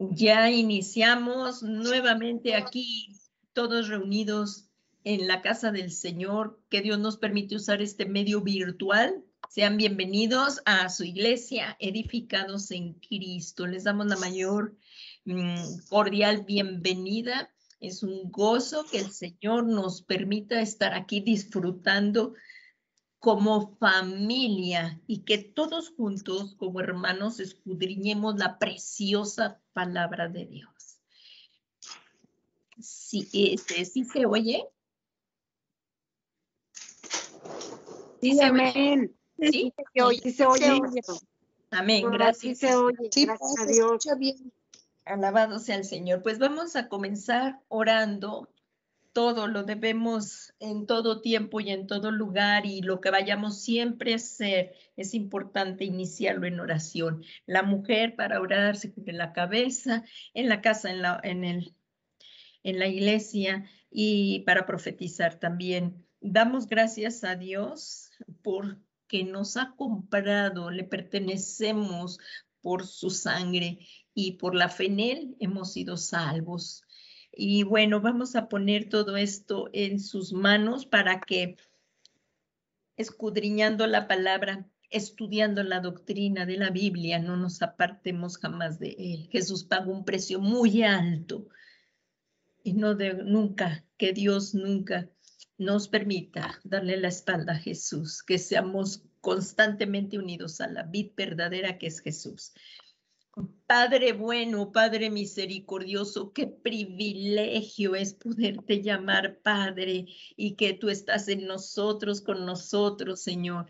Ya iniciamos nuevamente aquí, todos reunidos en la casa del Señor, que Dios nos permite usar este medio virtual. Sean bienvenidos a su iglesia, edificados en Cristo. Les damos la mayor cordial bienvenida. Es un gozo que el Señor nos permita estar aquí disfrutando como familia y que todos juntos como hermanos escudriñemos la preciosa palabra de Dios. Sí, ¿sí se oye? Sí, amén. ¿Sí? Se oye, sí se oye. Amén, Gracias. Sí se oye, sí, gracias a Dios. Bien. Alabado sea el Señor. Pues vamos a comenzar orando. Todo lo debemos en todo tiempo y en todo lugar, y lo que vayamos siempre a hacer es importante iniciarlo en oración. La mujer para orar se cubre la cabeza, en la casa, en la iglesia, y para profetizar también. Damos gracias a Dios porque nos ha comprado, le pertenecemos por su sangre, y por la fe en Él hemos sido salvos. Y bueno, vamos a poner todo esto en sus manos para que, escudriñando la palabra, estudiando la doctrina de la Biblia, no nos apartemos jamás de Él. Jesús pagó un precio muy alto, y nunca, que Dios nunca nos permita darle la espalda a Jesús, que seamos constantemente unidos a la vid verdadera que es Jesús. Padre bueno, Padre misericordioso, qué privilegio es poderte llamar Padre, y que tú estás en nosotros, con nosotros, Señor,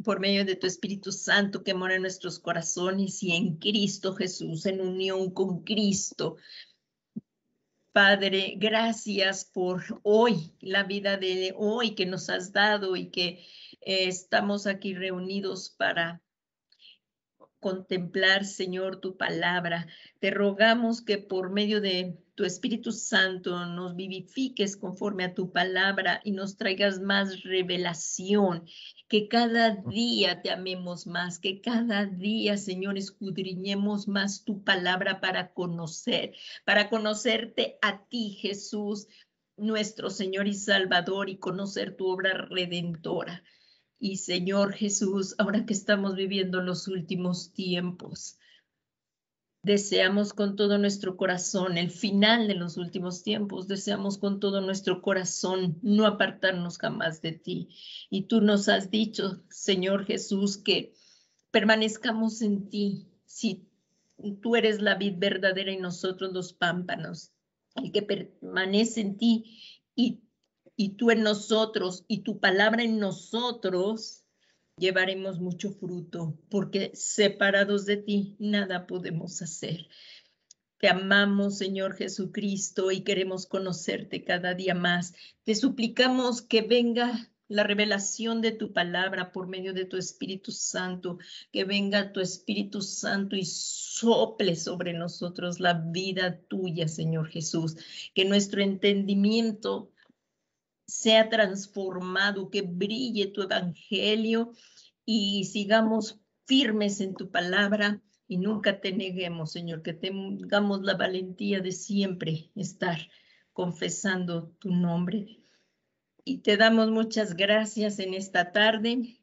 por medio de tu Espíritu Santo que mora en nuestros corazones y en Cristo Jesús, en unión con Cristo. Padre, gracias por hoy, la vida de hoy que nos has dado, y que estamos aquí reunidos para contemplar, Señor, tu palabra. Te rogamos que por medio de tu Espíritu Santo nos vivifiques conforme a tu palabra y nos traigas más revelación, que cada día te amemos más, que cada día, Señor, escudriñemos más tu palabra para conocerte a ti, Jesús, nuestro Señor y Salvador, y conocer tu obra redentora. Y Señor Jesús, ahora que estamos viviendo los últimos tiempos, deseamos con todo nuestro corazón el final de los últimos tiempos. Deseamos con todo nuestro corazón no apartarnos jamás de ti. Y tú nos has dicho, Señor Jesús, que permanezcamos en ti. Si tú eres la vid verdadera y nosotros los pámpanos, el que permanece en ti y tú en nosotros, y tu palabra en nosotros, llevaremos mucho fruto, porque separados de ti nada podemos hacer. Te amamos, Señor Jesucristo, y queremos conocerte cada día más. Te suplicamos que venga la revelación de tu palabra por medio de tu Espíritu Santo, que venga tu Espíritu Santo y sople sobre nosotros la vida tuya, Señor Jesús, que nuestro entendimiento sea transformado, que brille tu evangelio y sigamos firmes en tu palabra y nunca te neguemos, Señor, que tengamos la valentía de siempre estar confesando tu nombre. Y te damos muchas gracias en esta tarde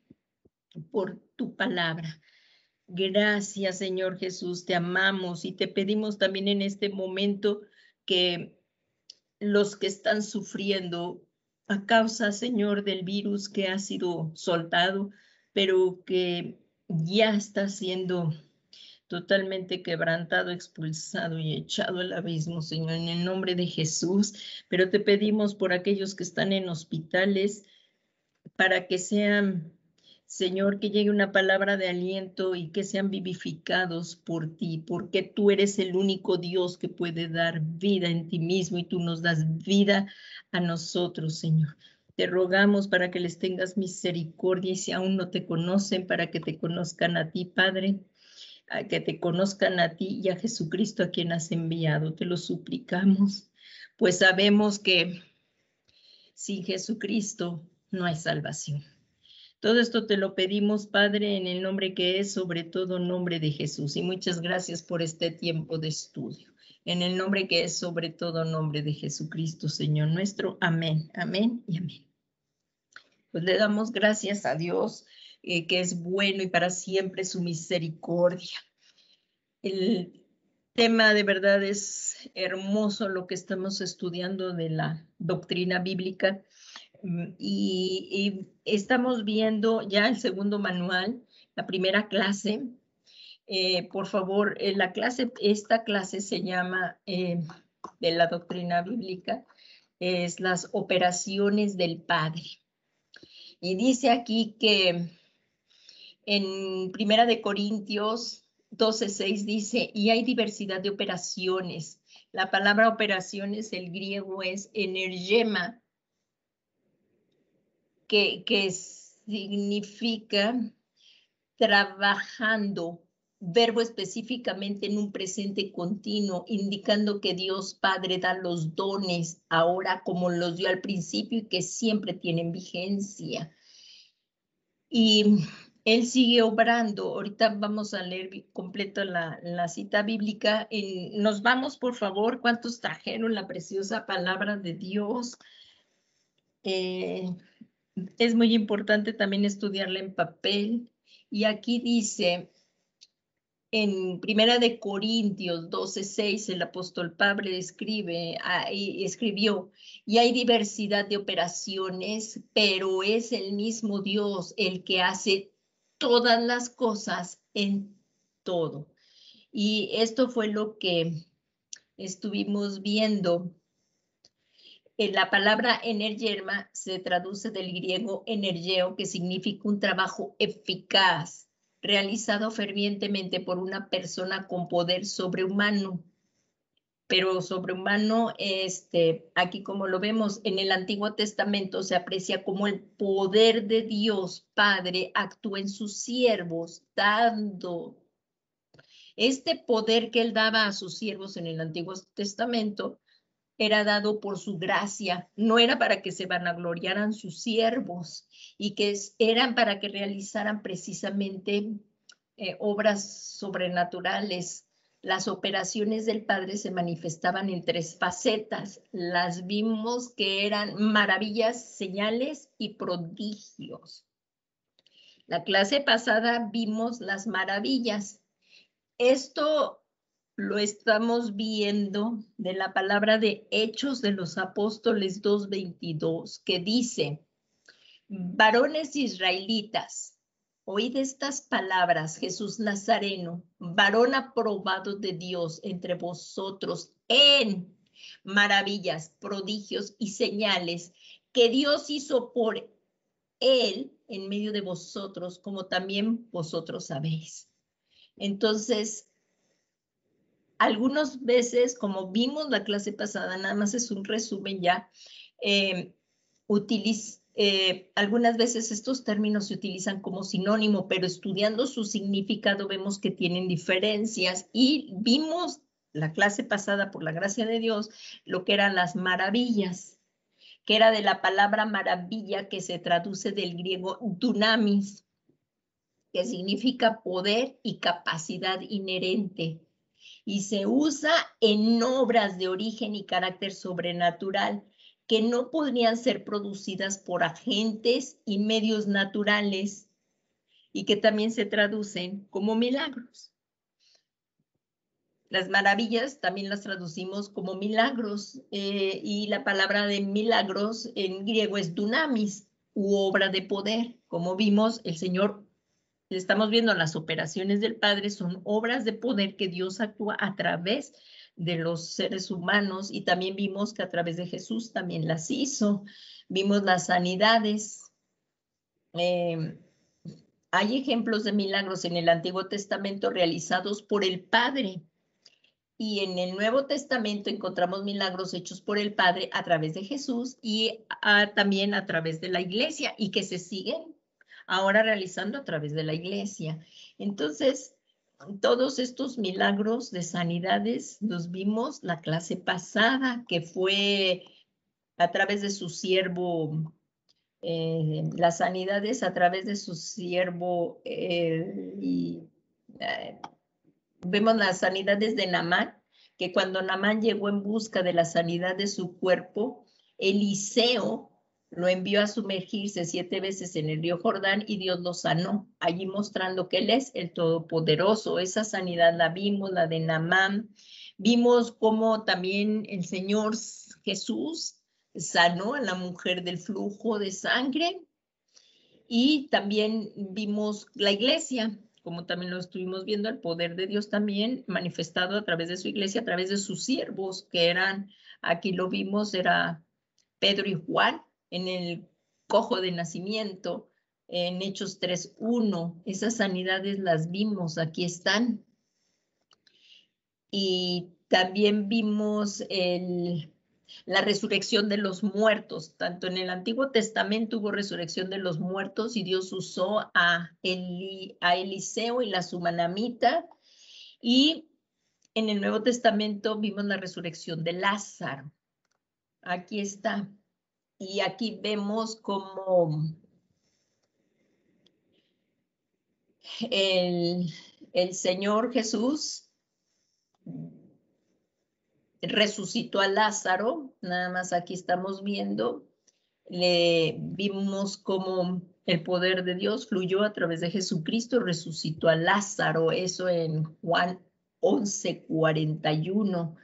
por tu palabra. Gracias, Señor Jesús, te amamos y te pedimos también en este momento que los que están sufriendo a causa, Señor, del virus que ha sido soltado, pero que ya está siendo totalmente quebrantado, expulsado y echado al abismo, Señor, en el nombre de Jesús. Pero te pedimos por aquellos que están en hospitales, para que sean, Señor, que llegue una palabra de aliento y que sean vivificados por ti, porque tú eres el único Dios que puede dar vida en ti mismo, y tú nos das vida a nosotros, Señor. Te rogamos para que les tengas misericordia, y si aún no te conocen, para que te conozcan a ti, Padre, a que te conozcan a ti y a Jesucristo, a quien has enviado. Te lo suplicamos, pues sabemos que sin Jesucristo no hay salvación. Todo esto te lo pedimos, Padre, en el nombre que es sobre todo nombre de Jesús. Y muchas gracias por este tiempo de estudio. En el nombre que es sobre todo nombre de Jesucristo, Señor nuestro. Amén, amén y amén. Pues le damos gracias a Dios, que es bueno y para siempre su misericordia. El tema de verdad es hermoso lo que estamos estudiando de la doctrina bíblica. Y estamos viendo ya el segundo manual, la primera clase. Por favor, esta clase se llama de la doctrina bíblica, es las operaciones del Padre. Y dice aquí que en Primera de Corintios 12:6 dice, y hay diversidad de operaciones. La palabra operaciones, el griego es energema, que significa trabajando, verbo específicamente en un presente continuo, indicando que Dios Padre da los dones ahora como los dio al principio y que siempre tienen vigencia. Y Él sigue obrando. Ahorita vamos a leer completo la cita bíblica. Nos vamos, por favor. ¿Cuántos trajeron la preciosa palabra de Dios? Es muy importante también estudiarla en papel. Y aquí dice, en Primera de Corintios 12:6, el apóstol Pablo escribió, y hay diversidad de operaciones, pero es el mismo Dios el que hace todas las cosas en todo. Y esto fue lo que estuvimos viendo. La palabra energerma se traduce del griego energeo, que significa un trabajo eficaz, realizado fervientemente por una persona con poder sobrehumano. Pero sobrehumano, aquí como lo vemos en el Antiguo Testamento, se aprecia como el poder de Dios Padre actúa en sus siervos, dando este poder que él daba a sus siervos en el Antiguo Testamento. Era dado por su gracia, no era para que se vanagloriaran sus siervos y que eran para que realizaran precisamente obras sobrenaturales. Las operaciones del Padre se manifestaban en tres facetas. Las vimos que eran maravillas, señales y prodigios. La clase pasada vimos las maravillas. Esto lo estamos viendo de la palabra de Hechos de los Apóstoles 2:22, que dice, varones israelitas, oíd estas palabras, Jesús Nazareno, varón aprobado de Dios entre vosotros en maravillas, prodigios y señales que Dios hizo por él en medio de vosotros, como también vosotros sabéis. Entonces, algunas veces, como vimos la clase pasada, nada más es un resumen ya, algunas veces estos términos se utilizan como sinónimo, pero estudiando su significado vemos que tienen diferencias y vimos la clase pasada, por la gracia de Dios, lo que eran las maravillas, que era de la palabra maravilla que se traduce del griego dunamis, que significa poder y capacidad inherente, y se usa en obras de origen y carácter sobrenatural que no podrían ser producidas por agentes y medios naturales y que también se traducen como milagros. Las maravillas también las traducimos como milagros y la palabra de milagros en griego es dunamis u obra de poder. Como vimos, el Señor, estamos viendo las operaciones del Padre, son obras de poder que Dios actúa a través de los seres humanos y también vimos que a través de Jesús también las hizo. Vimos las sanidades. Hay ejemplos de milagros en el Antiguo Testamento realizados por el Padre. Y en el Nuevo Testamento encontramos milagros hechos por el Padre a través de Jesús y también a través de la iglesia y que se siguen ahora realizando a través de la iglesia. Entonces, todos estos milagros de sanidades los vimos la clase pasada, que fue a través de su siervo las sanidades a través de su siervo vemos las sanidades de Naamán, que cuando Naamán llegó en busca de la sanidad de su cuerpo, Eliseo lo envió a sumergirse 7 veces en el río Jordán y Dios lo sanó, allí mostrando que Él es el Todopoderoso. Esa sanidad la vimos, la de Naamán. Vimos cómo también el Señor Jesús sanó a la mujer del flujo de sangre. Y también vimos la iglesia, como también lo estuvimos viendo, el poder de Dios también manifestado a través de su iglesia, a través de sus siervos, que eran, aquí lo vimos, era Pedro y Juan, en el cojo de nacimiento, en Hechos 3:1. Esas sanidades las vimos, aquí están. Y también vimos la resurrección de los muertos. Tanto en el Antiguo Testamento hubo resurrección de los muertos y Dios usó a Eliseo y la Sumanamita. Y en el Nuevo Testamento vimos la resurrección de Lázaro. Aquí está. Y aquí vemos cómo el Señor Jesús resucitó a Lázaro, nada más aquí estamos viendo, le vimos cómo el poder de Dios fluyó a través de Jesucristo, resucitó a Lázaro, eso en Juan 11:41.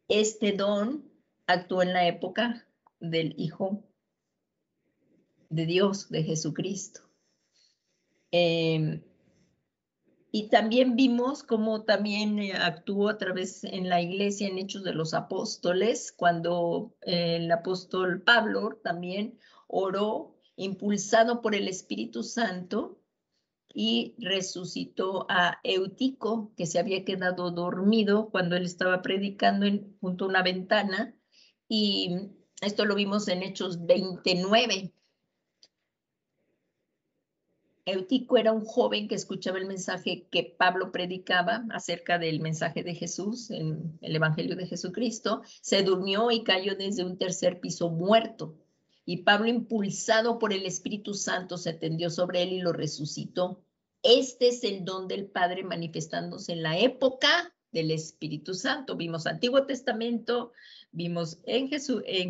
Este don actuó en la época del Hijo de Dios, de Jesucristo. Y también vimos cómo también actuó a través en la iglesia en Hechos de los Apóstoles, cuando el apóstol Pablo también oró, impulsado por el Espíritu Santo, y resucitó a Eutico, que se había quedado dormido cuando él estaba predicando junto a una ventana. Y esto lo vimos en Hechos 29. Eutico era un joven que escuchaba el mensaje que Pablo predicaba acerca del mensaje de Jesús, en el Evangelio de Jesucristo. Se durmió y cayó desde un 3er piso muerto. Y Pablo, impulsado por el Espíritu Santo, se tendió sobre él y lo resucitó. Este es el don del Padre manifestándose en la época del Espíritu Santo. Vimos Antiguo Testamento, vimos en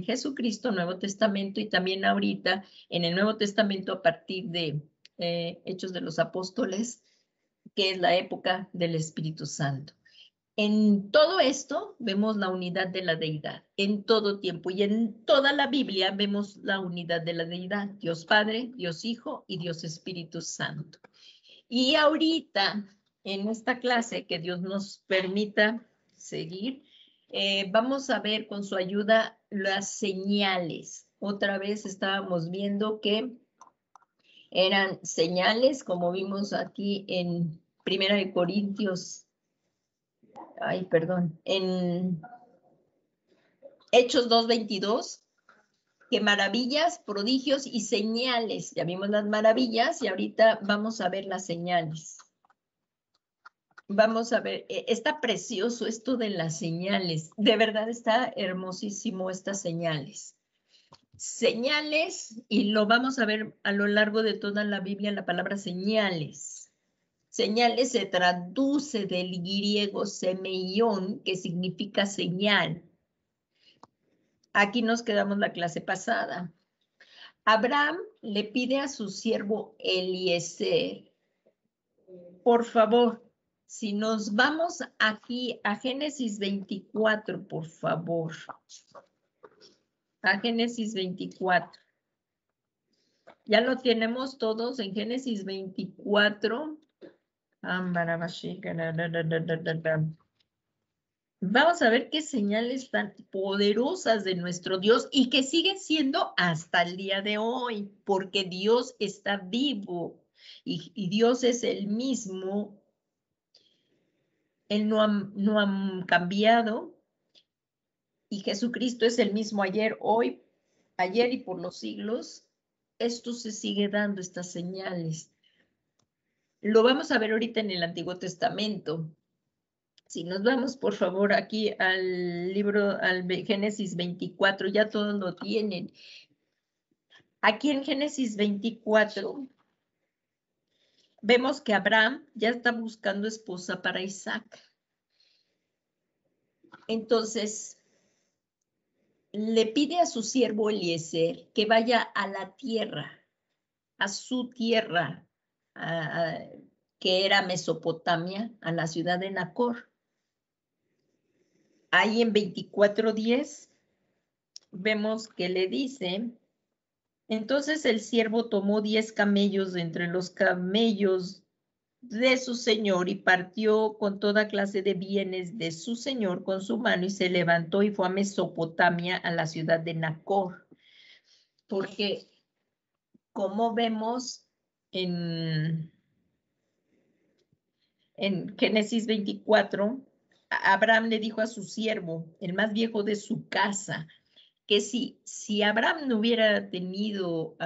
Jesucristo, Nuevo Testamento, y también ahorita en el Nuevo Testamento a partir de Hechos de los Apóstoles, que es la época del Espíritu Santo. En todo esto vemos la unidad de la deidad, en todo tiempo y en toda la Biblia vemos la unidad de la deidad, Dios Padre, Dios Hijo y Dios Espíritu Santo. Y ahorita, en esta clase, que Dios nos permita seguir, vamos a ver con su ayuda las señales. Otra vez estábamos viendo que eran señales, como vimos aquí en 1 Corintios, en Hechos 2:22, que maravillas, prodigios y señales. Ya vimos las maravillas y ahorita vamos a ver las señales. Vamos a ver, está precioso esto de las señales. De verdad está hermosísimo estas señales. Señales, y lo vamos a ver a lo largo de toda la Biblia, la palabra señales. Señales se traduce del griego semeión, que significa señal. Aquí nos quedamos la clase pasada. Abraham le pide a su siervo Eliezer, por favor, si nos vamos aquí a Génesis 24, por favor. A Génesis 24. Ya lo tenemos todos en Génesis 24. Vamos a ver qué señales tan poderosas de nuestro Dios y que siguen siendo hasta el día de hoy, porque Dios está vivo y Dios es el mismo. Él no ha cambiado y Jesucristo es el mismo ayer, hoy, ayer y por los siglos. Esto se sigue dando, estas señales. Lo vamos a ver ahorita en el Antiguo Testamento. Si nos vamos, por favor, aquí al libro, al Génesis 24, ya todos lo tienen. Aquí en Génesis 24, vemos que Abraham ya está buscando esposa para Isaac. Entonces, le pide a su siervo Eliezer que vaya a la tierra, a su tierra, que era Mesopotamia, a la ciudad de Nacor. Ahí en 24:10 vemos que le dice: entonces el siervo tomó 10 camellos de entre los camellos de su señor y partió con toda clase de bienes de su señor con su mano y se levantó y fue a Mesopotamia, a la ciudad de Nacor. Porque como vemos en Génesis 24, Abraham le dijo a su siervo, el más viejo de su casa, que si Abraham no hubiera tenido,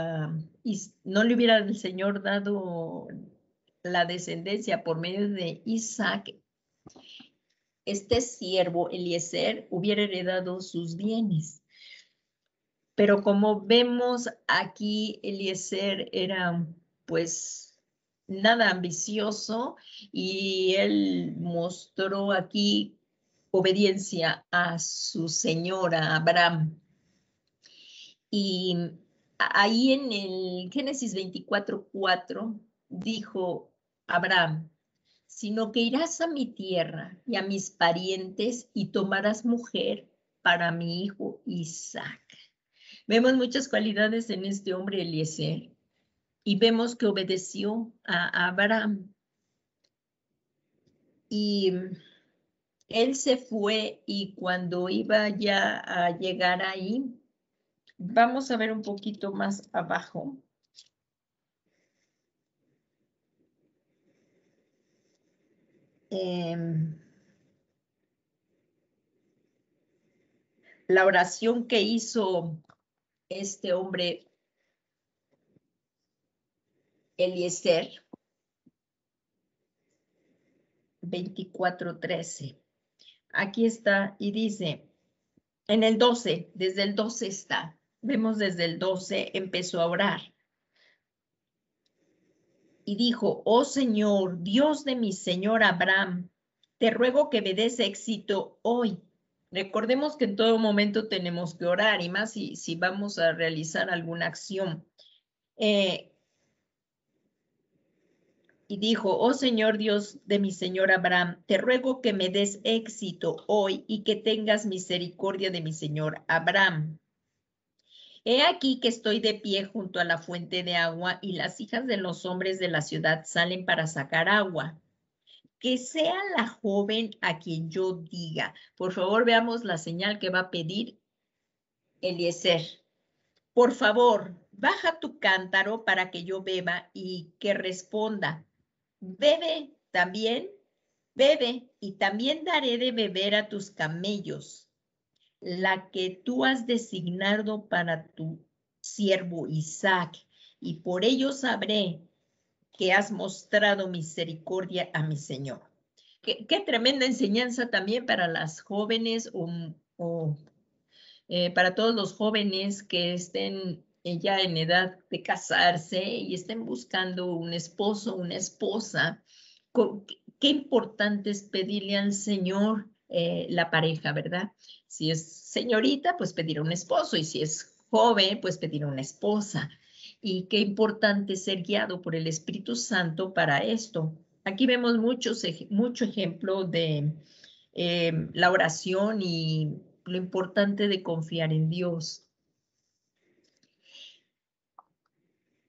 no le hubiera el Señor dado la descendencia por medio de Isaac, este siervo Eliezer hubiera heredado sus bienes. Pero como vemos aquí, Eliezer era pues nada ambicioso y él mostró aquí obediencia a su señora Abraham. Y ahí en el Génesis 24:4 dijo Abraham: sino que irás a mi tierra y a mis parientes y tomarás mujer para mi hijo Isaac. Vemos muchas cualidades en este hombre Eliezer y vemos que obedeció a Abraham. Y él se fue y cuando iba ya a llegar ahí, vamos a ver un poquito más abajo. La oración que hizo este hombre Eliezer, 24:13. Aquí está y dice, en el 12, desde el 12 está. Vemos desde el 12 empezó a orar. Y dijo: oh Señor, Dios de mi señor Abraham, te ruego que me des éxito hoy. Recordemos que en todo momento tenemos que orar, y más si vamos a realizar alguna acción. Y dijo: oh Señor Dios de mi señor Abraham, te ruego que me des éxito hoy y que tengas misericordia de mi señor Abraham. He aquí que estoy de pie junto a la fuente de agua y las hijas de los hombres de la ciudad salen para sacar agua. Que sea la joven a quien yo diga. Por favor, veamos la señal que va a pedir Eliezer. Por favor, baja tu cántaro para que yo beba, y que responda: bebe también, bebe, y también daré de beber a tus camellos, la que tú has designado para tu siervo Isaac, y por ello sabré que has mostrado misericordia a mi señor. Qué tremenda enseñanza también para las jóvenes para todos los jóvenes que estén ya en edad de casarse y estén buscando un esposo, una esposa. Qué importante es pedirle al Señor la pareja, ¿verdad? Si es señorita, pues pedir un esposo, y si es joven, pues pedir una esposa. Y qué importante ser guiado por el Espíritu Santo para esto. Aquí vemos mucho ejemplo de la oración y lo importante de confiar en Dios.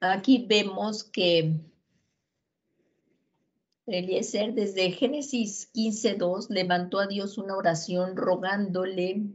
Aquí vemos que Eliezer, desde Génesis 15:2, levantó a Dios una oración rogándole.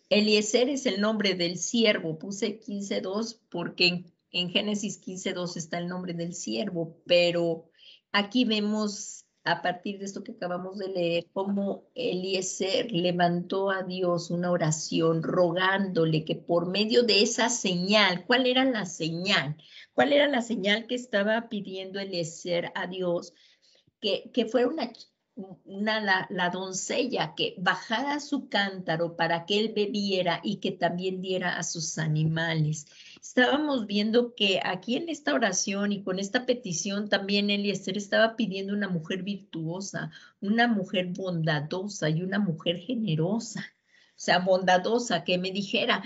Eliezer es el nombre del siervo. Puse 15:2 porque en Génesis 15:2 está el nombre del siervo, pero aquí vemos, a partir de esto que acabamos de leer, cómo Eliezer levantó a Dios una oración rogándole que por medio de esa señal. ¿Cuál era la señal? ¿Cuál era la señal que estaba pidiendo Eliezer a Dios? Que fuera la doncella que bajara su cántaro para que él bebiera y que también diera a sus animales. Estábamos viendo que aquí en esta oración y con esta petición también Eliezer estaba pidiendo una mujer virtuosa, una mujer bondadosa y una mujer generosa. O sea, bondadosa, que me dijera,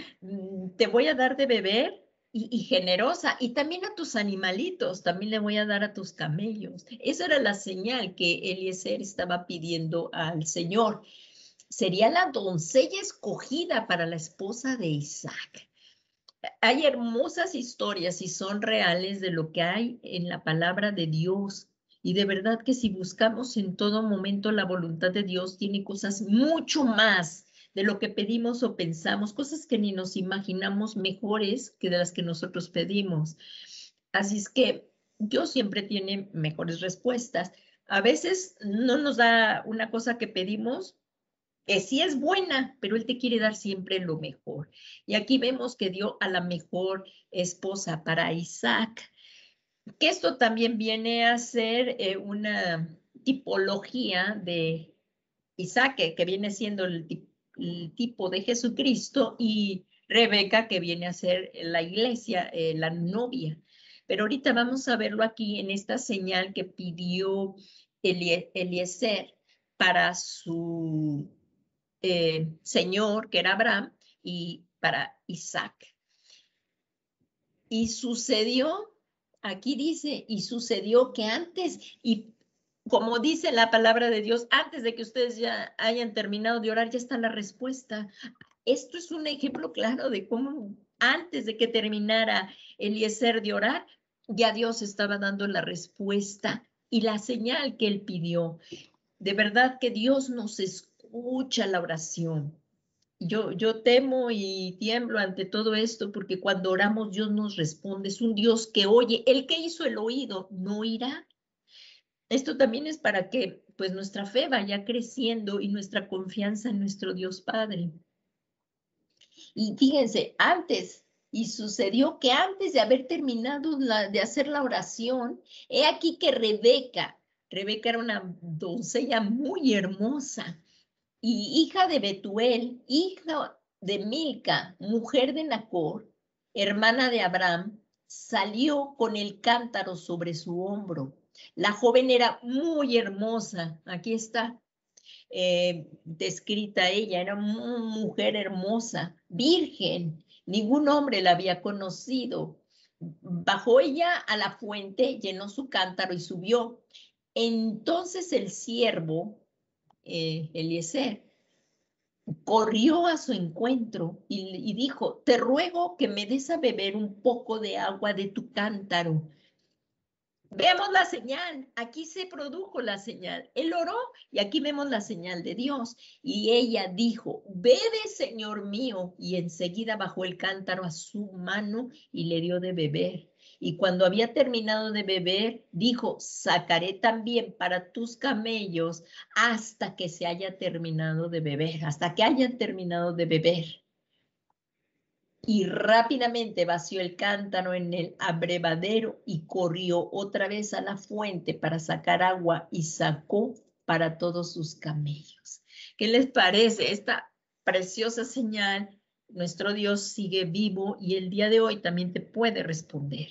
te voy a dar de beber y generosa, y también a tus animalitos, también le voy a dar a tus camellos. Esa era la señal que Eliezer estaba pidiendo al Señor. Sería la doncella escogida para la esposa de Isaac. Hay hermosas historias y son reales de lo que hay en la palabra de Dios. Y de verdad que si buscamos en todo momento la voluntad de Dios, tiene cosas mucho más de lo que pedimos o pensamos, cosas que ni nos imaginamos mejores que de las que nosotros pedimos. Así es que Dios siempre tiene mejores respuestas. A veces no nos da una cosa que pedimos, que sí es buena, pero Él te quiere dar siempre lo mejor. Y aquí vemos que dio a la mejor esposa para Isaac, que esto también viene a ser una tipología de Isaac, que viene siendo el tipo de Jesucristo, y Rebeca, que viene a ser la iglesia, la novia. Pero ahorita vamos a verlo aquí en esta señal que pidió Eliezer para su señor, que era Abraham, y para Isaac. Y sucedió, aquí dice, y sucedió que antes, y como dice la palabra de Dios, antes de que ustedes ya hayan terminado de orar, ya está la respuesta. Esto es un ejemplo claro de cómo antes de que terminara Eliezer de orar, ya Dios estaba dando la respuesta y la señal que él pidió. De verdad que Dios nos escucha la oración. Yo temo y tiemblo ante todo esto porque cuando oramos Dios nos responde. Es un Dios que oye. El que hizo el oído no oirá. Esto también es para que pues nuestra fe vaya creciendo y nuestra confianza en nuestro Dios Padre. Y fíjense, y sucedió que antes de haber terminado de hacer la oración, he aquí que Rebeca era una doncella muy hermosa, y hija de Betuel, hija de Milca, mujer de Nacor, hermana de Abraham, salió con el cántaro sobre su hombro. La joven era muy hermosa, aquí está descrita ella, era una mujer hermosa, virgen, ningún hombre la había conocido. Bajó ella a la fuente, llenó su cántaro y subió. Entonces el siervo, Eliezer, corrió a su encuentro y dijo, te ruego que me des a beber un poco de agua de tu cántaro. Vemos la señal, aquí se produjo la señal. Él oró y aquí vemos la señal de Dios. Y ella dijo, bebe, Señor mío. Y enseguida bajó el cántaro a su mano y le dio de beber. Y cuando había terminado de beber, dijo, sacaré también para tus camellos hasta que se haya terminado de beber, hasta que hayan terminado de beber. Y rápidamente vació el cántaro en el abrevadero y corrió otra vez a la fuente para sacar agua y sacó para todos sus camellos. ¿Qué les parece esta preciosa señal? Nuestro Dios sigue vivo y el día de hoy también te puede responder.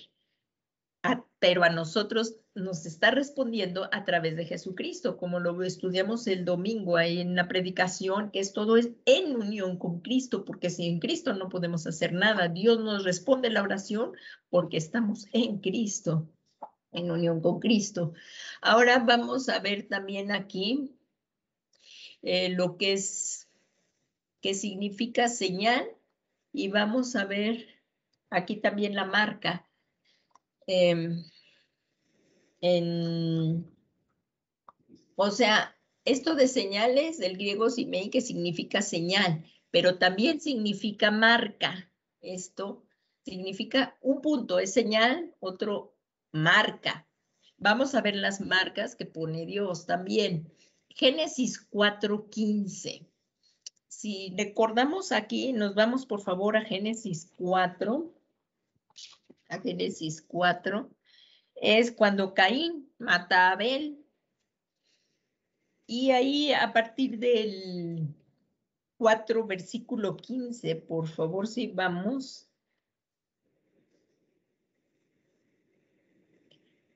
Pero a nosotros nos está respondiendo a través de Jesucristo, como lo estudiamos el domingo ahí en la predicación, que todo es en unión con Cristo, porque sin Cristo no podemos hacer nada. Dios nos responde la oración porque estamos en Cristo, en unión con Cristo. Ahora vamos a ver también aquí lo que significa señal, y vamos a ver aquí también la marca. O sea, esto de señales del griego simei, que significa señal, pero también significa marca. Esto significa un punto, es señal, otro marca. Vamos a ver las marcas que pone Dios también. Génesis 4:15. Si recordamos aquí, nos vamos por favor a Génesis 4. A Génesis 4. Es cuando Caín mata a Abel. Y ahí a partir del 4, versículo 15, por favor, si vamos.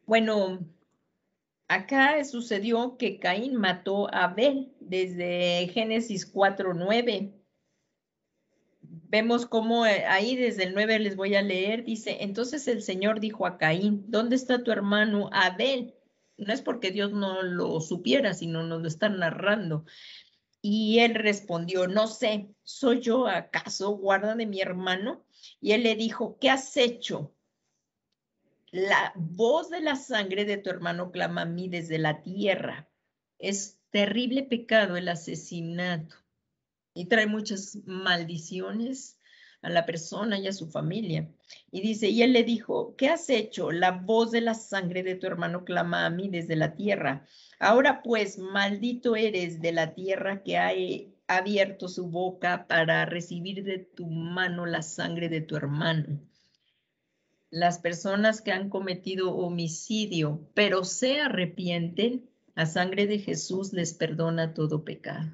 Bueno, acá sucedió que Caín mató a Abel desde Génesis 4:9. Vemos cómo ahí desde el 9 les voy a leer, dice, entonces el Señor dijo a Caín, ¿dónde está tu hermano Abel? No es porque Dios no lo supiera, sino nos lo está narrando. Y él respondió, no sé, ¿soy yo acaso guarda de mi hermano? Y él le dijo, ¿qué has hecho? La voz de la sangre de tu hermano clama a mí desde la tierra. Es terrible pecado el asesinato y trae muchas maldiciones a la persona y a su familia. Y dice, y él le dijo, ¿qué has hecho? La voz de la sangre de tu hermano clama a mí desde la tierra. Ahora pues, maldito eres de la tierra que ha abierto su boca para recibir de tu mano la sangre de tu hermano. Las personas que han cometido homicidio, pero se arrepienten, la sangre de Jesús les perdona todo pecado.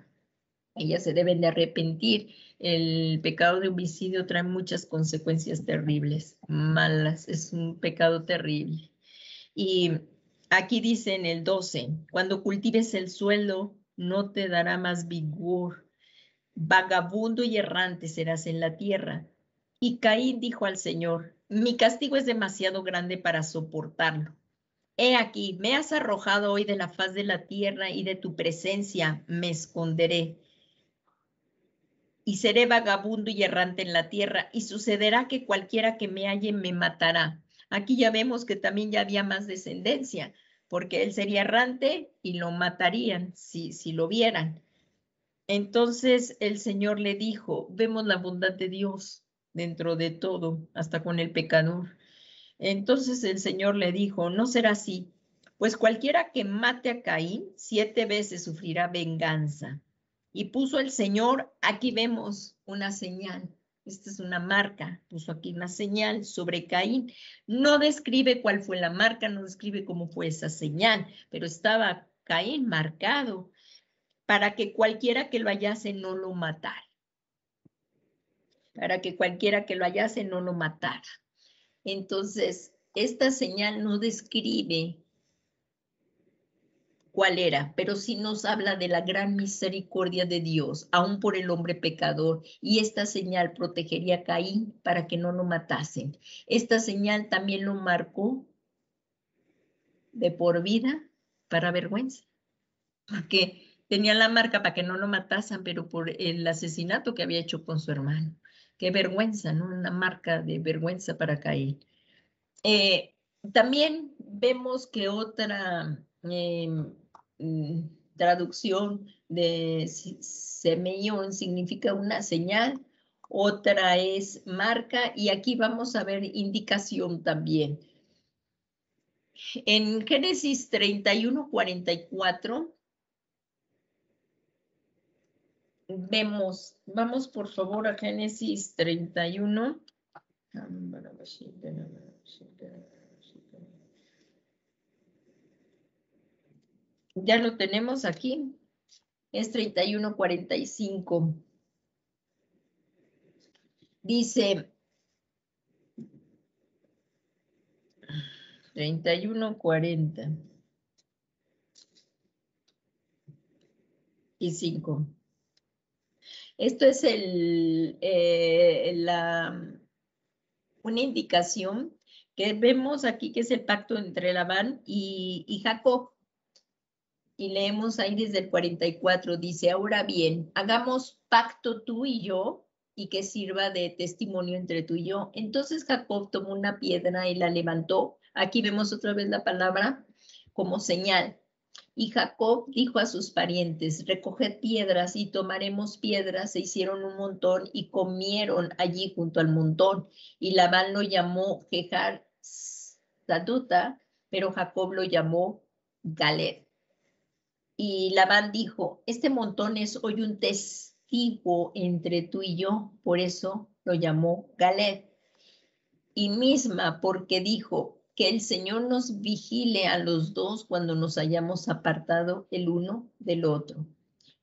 Ellas se deben de arrepentir. El pecado de homicidio trae muchas consecuencias terribles, malas, es un pecado terrible. Y aquí dice en el 12, cuando cultives el suelo, no te dará más vigor. Vagabundo y errante serás en la tierra. Y Caín dijo al Señor, mi castigo es demasiado grande para soportarlo. He aquí, me has arrojado hoy de la faz de la tierra y de tu presencia me esconderé. Y seré vagabundo y errante en la tierra, y sucederá que cualquiera que me halle me matará. Aquí ya vemos que también ya había más descendencia, porque él sería errante y lo matarían si lo vieran. Entonces el Señor le dijo, vemos la bondad de Dios dentro de todo, hasta con el pecador. Entonces el Señor le dijo, no será así, pues cualquiera que mate a Caín 7 veces sufrirá venganza. Y puso el Señor, aquí vemos una señal, esta es una marca, puso aquí una señal sobre Caín. No describe cuál fue la marca, no describe cómo fue esa señal, pero estaba Caín marcado para que cualquiera que lo hallase no lo matara. Para que cualquiera que lo hallase no lo matara. Entonces, esta señal no describe cuál era, pero sí nos habla de la gran misericordia de Dios, aún por el hombre pecador, y esta señal protegería a Caín para que no lo matasen. Esta señal también lo marcó de por vida para vergüenza, porque tenía la marca para que no lo matasen, pero por el asesinato que había hecho con su hermano. Qué vergüenza, ¿no? Una marca de vergüenza para Caín. También vemos que otra traducción de semeión significa una señal, otra es marca, y aquí vamos a ver indicación también. En Génesis 31:44 vemos, vamos por favor a Génesis 31. Ya lo tenemos aquí. Es 31:45. Dice 31:45. Esto es una indicación que vemos aquí, que es el pacto entre Labán y Jacob. Y leemos ahí desde el 44, dice, ahora bien, hagamos pacto tú y yo, y que sirva de testimonio entre tú y yo. Entonces Jacob tomó una piedra y la levantó. Aquí vemos otra vez la palabra como señal. Y Jacob dijo a sus parientes, recoged piedras y tomaremos piedras. Se hicieron un montón y comieron allí junto al montón. Y Labán lo llamó Jejar Saduta, pero Jacob lo llamó Galed. Y Labán dijo, este montón es hoy un testigo entre tú y yo, por eso lo llamó Galed. Y Misma, porque dijo, que el Señor nos vigile a los dos cuando nos hayamos apartado el uno del otro.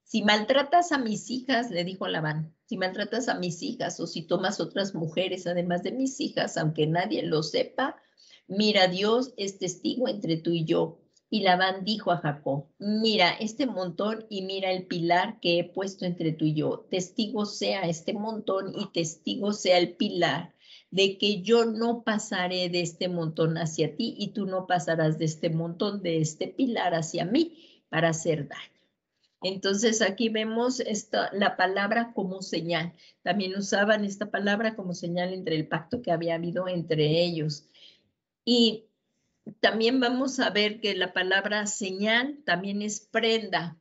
Si maltratas a mis hijas, le dijo Labán, si maltratas a mis hijas o si tomas otras mujeres además de mis hijas, aunque nadie lo sepa, mira, Dios es testigo entre tú y yo. Y Labán dijo a Jacob, mira este montón y mira el pilar que he puesto entre tú y yo. Testigo sea este montón y testigo sea el pilar de que yo no pasaré de este montón hacia ti y tú no pasarás de este montón, de este pilar hacia mí para hacer daño. Entonces aquí vemos la palabra como señal. También usaban esta palabra como señal entre el pacto que había habido entre ellos. Y también vamos a ver que la palabra señal también es prenda.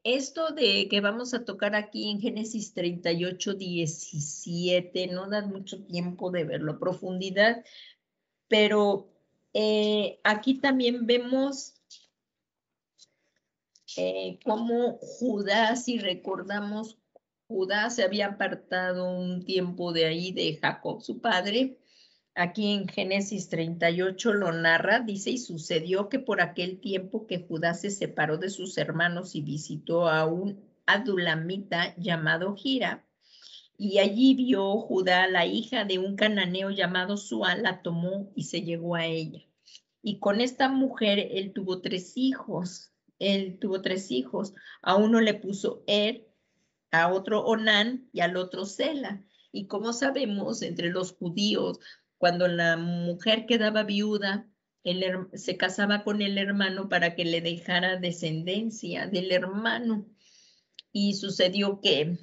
Esto de que vamos a tocar aquí en Génesis 38, 17, no da mucho tiempo de verlo a profundidad, pero aquí también vemos cómo Judá, si recordamos, Judá se había apartado un tiempo de ahí de Jacob, su padre. Aquí en Génesis 38 lo narra, dice, y sucedió que por aquel tiempo que Judá se separó de sus hermanos y visitó a un adulamita llamado Gira, y allí vio Judá la hija de un cananeo llamado Sua, la tomó y se llegó a ella. Y con esta mujer él tuvo 3 hijos. Él tuvo 3 hijos. A uno le puso a otro Onán y al otro Sela. Y como sabemos, entre los judíos, cuando la mujer quedaba viuda, se casaba con el hermano para que le dejara descendencia del hermano. Y sucedió que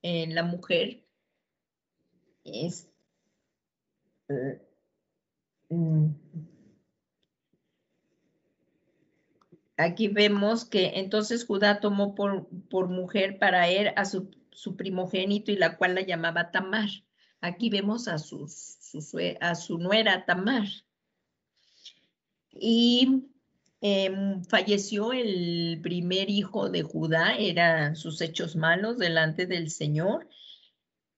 la mujer es... Aquí vemos que entonces Judá tomó por mujer para él a su primogénito y la cual la llamaba Tamar. Aquí vemos a su nuera Tamar. Y falleció el primer hijo de Judá, eran sus hechos malos delante del Señor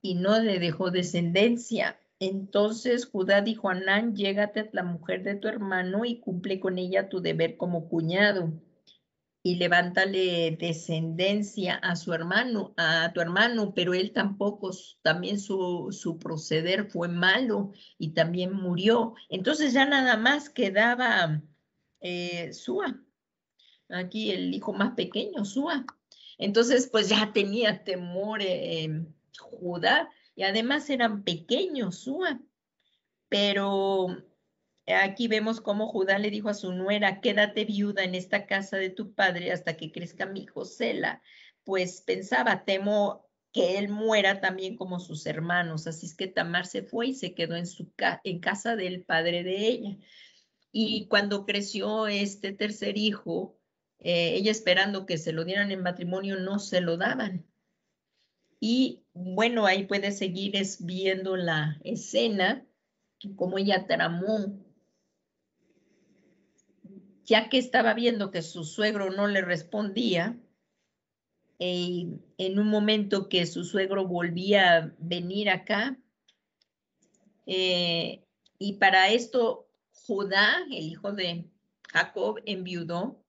y no le dejó descendencia. Entonces Judá dijo a Anán, llégate a la mujer de tu hermano y cumple con ella tu deber como cuñado y levántale descendencia a su hermano, a tu hermano, pero él tampoco, también su proceder fue malo y también murió. Entonces ya nada más quedaba Sua, aquí el hijo más pequeño, Sua. Entonces pues ya tenía temor Judá y además eran pequeños Sua, pero aquí vemos cómo Judá le dijo a su nuera, quédate viuda en esta casa de tu padre hasta que crezca mi hijo Sela, pues pensaba, temo que él muera también como sus hermanos. Así es que Tamar se fue y se quedó en casa del padre de ella. Y cuando creció este tercer hijo, ella esperando que se lo dieran en matrimonio, no se lo daban. Y bueno, ahí puede seguir viendo la escena, cómo ella tramó, ya que estaba viendo que su suegro no le respondía, en un momento que su suegro volvía a venir acá, y para esto Judá, el hijo de Jacob, enviudó,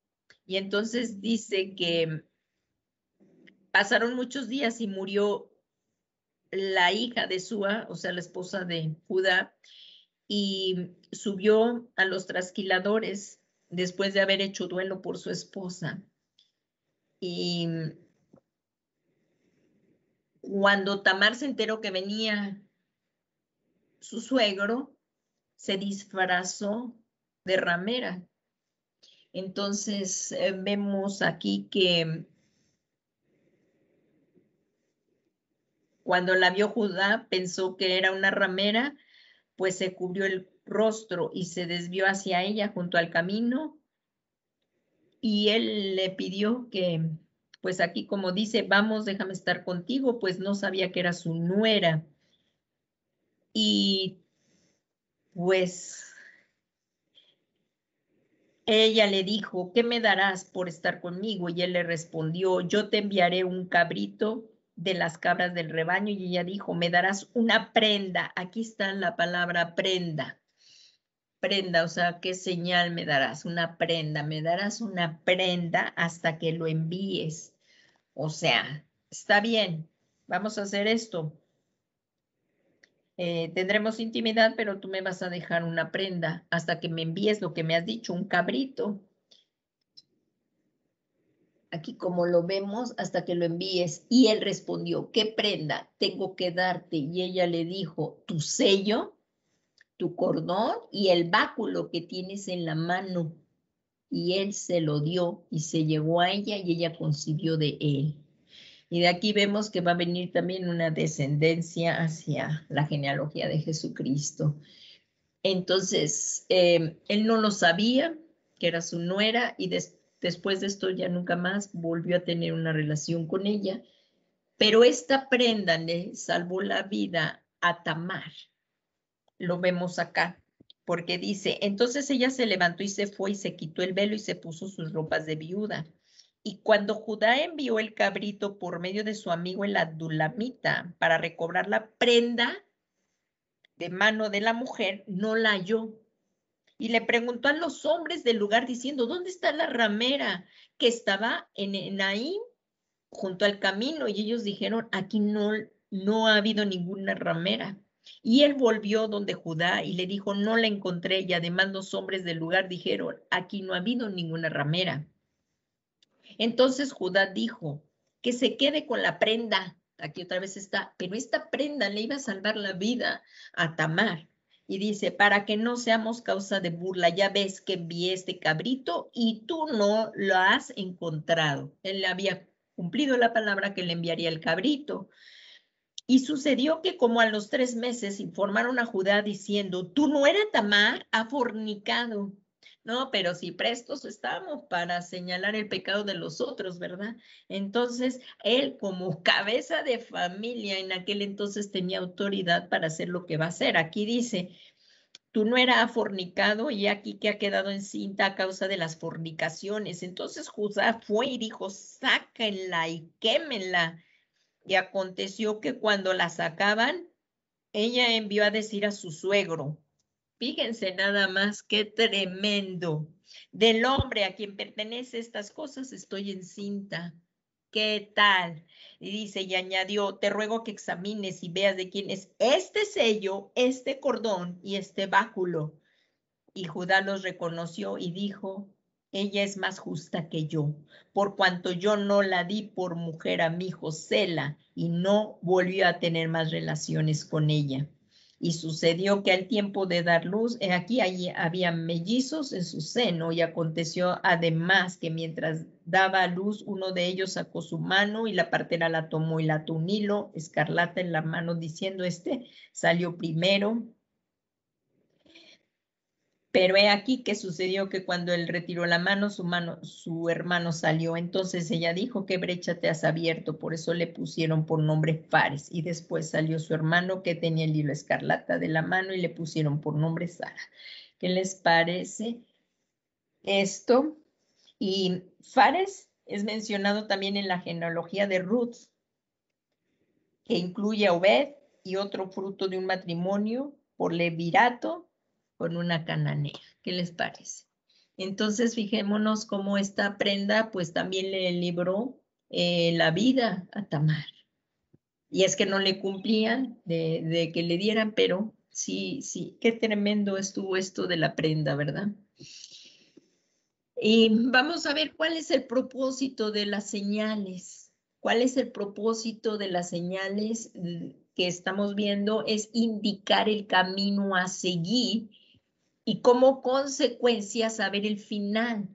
y entonces dice que pasaron muchos días y murió la hija de Sua, o sea, la esposa de Judá, y subió a los trasquiladores después de haber hecho duelo por su esposa. Y cuando Tamar se enteró que venía su suegro, se disfrazó de ramera. Entonces vemos aquí que cuando la vio Judá, pensó que era una ramera, pues se cubrió el rostro y se desvió hacia ella junto al camino. Y él le pidió que, pues aquí como dice, vamos, déjame estar contigo, pues no sabía que era su nuera. Y pues ella le dijo, ¿qué me darás por estar conmigo? Y él le respondió, yo te enviaré un cabrito de las cabras del rebaño. Y ella dijo, me darás una prenda. Aquí está la palabra prenda. prenda, o sea, ¿qué señal me darás? Una prenda, me darás una prenda hasta que lo envíes. O sea, está bien, vamos a hacer esto. Tendremos intimidad, pero tú me vas a dejar una prenda hasta que me envíes lo que me has dicho, un cabrito. Aquí como lo vemos, hasta que lo envíes. Y él respondió, ¿qué prenda tengo que darte? Y ella le dijo, tu sello, tu cordón y el báculo que tienes en la mano. Y él se lo dio y se llegó a ella y ella concibió de él. Y de aquí vemos que va a venir también una descendencia hacia la genealogía de Jesucristo. Entonces, él no lo sabía, que era su nuera, y después de esto ya nunca más volvió a tener una relación con ella. Pero esta prenda le salvó la vida a Tamar. Lo vemos acá, porque dice, entonces ella se levantó y se fue y se quitó el velo y se puso sus ropas de viuda. Y cuando Judá envió el cabrito por medio de su amigo el adulamita para recobrar la prenda de mano de la mujer, no la halló. Y le preguntó a los hombres del lugar diciendo, ¿dónde está la ramera que estaba en Enaim junto al camino? Y ellos dijeron, aquí no ha habido ninguna ramera. Y él volvió donde Judá y le dijo, no la encontré. Y además los hombres del lugar dijeron, aquí no ha habido ninguna ramera. Entonces Judá dijo, que se quede con la prenda. Aquí otra vez está, pero esta prenda le iba a salvar la vida a Tamar. Y dice, para que no seamos causa de burla, ya ves que envié este cabrito y tú no lo has encontrado. Él le había cumplido la palabra que le enviaría el cabrito. Y sucedió que como a los 3 meses informaron a Judá diciendo, tu nuera Tamar ha fornicado. No, pero si prestos estamos para señalar el pecado de los otros, ¿verdad? Entonces, él como cabeza de familia en aquel entonces tenía autoridad para hacer lo que va a hacer. Aquí dice, tu nuera ha fornicado y aquí que ha quedado encinta a causa de las fornicaciones. Entonces Judá fue y dijo, sáquenla y quémenla. Y aconteció que cuando la sacaban, ella envió a decir a su suegro, fíjense nada más qué tremendo, del hombre a quien pertenece estas cosas estoy encinta. ¿Qué tal? Y dice, y añadió, te ruego que examines y veas de quién es este sello, este cordón y este báculo. Y Judá los reconoció y dijo, ella es más justa que yo, por cuanto yo no la di por mujer a mi hijo Sela, y no volvió a tener más relaciones con ella. Y sucedió que al tiempo de dar luz, aquí había mellizos en su seno, y aconteció además que mientras daba luz, uno de ellos sacó su mano y la partera la tomó y la ató un hilo escarlata en la mano, diciendo, este salió primero. Pero he aquí que sucedió que cuando él retiró la mano, su hermano salió. Entonces ella dijo, ¿qué brecha te has abierto? Por eso le pusieron por nombre Fares. Y después salió su hermano que tenía el hilo escarlata de la mano y le pusieron por nombre Sara. ¿Qué les parece esto? Y Fares es mencionado también en la genealogía de Ruth, que incluye a Obed y otro fruto de un matrimonio por levirato con una cananea. ¿Qué les parece? Entonces, fijémonos cómo esta prenda pues también le libró la vida a Tamar. Y es que no le cumplían de que le dieran, pero sí, sí, qué tremendo estuvo esto de la prenda, ¿verdad? Y vamos a ver cuál es el propósito de las señales. ¿Cuál es el propósito de las señales que estamos viendo? Es indicar el camino a seguir y como consecuencia saber el final.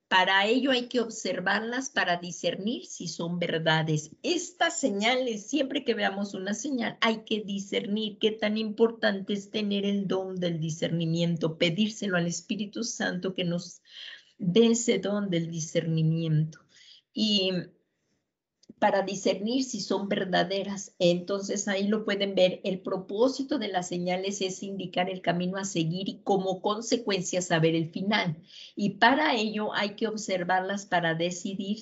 Para ello hay que observarlas para discernir si son verdades. Estas señales, siempre que veamos una señal, hay que discernir. Qué tan importante es tener el don del discernimiento, pedírselo al Espíritu Santo que nos dé ese don del discernimiento. Y para discernir si son verdaderas. Entonces ahí lo pueden ver. El propósito de las señales es indicar el camino a seguir y como consecuencia saber el final. Y para ello hay que observarlas para decidir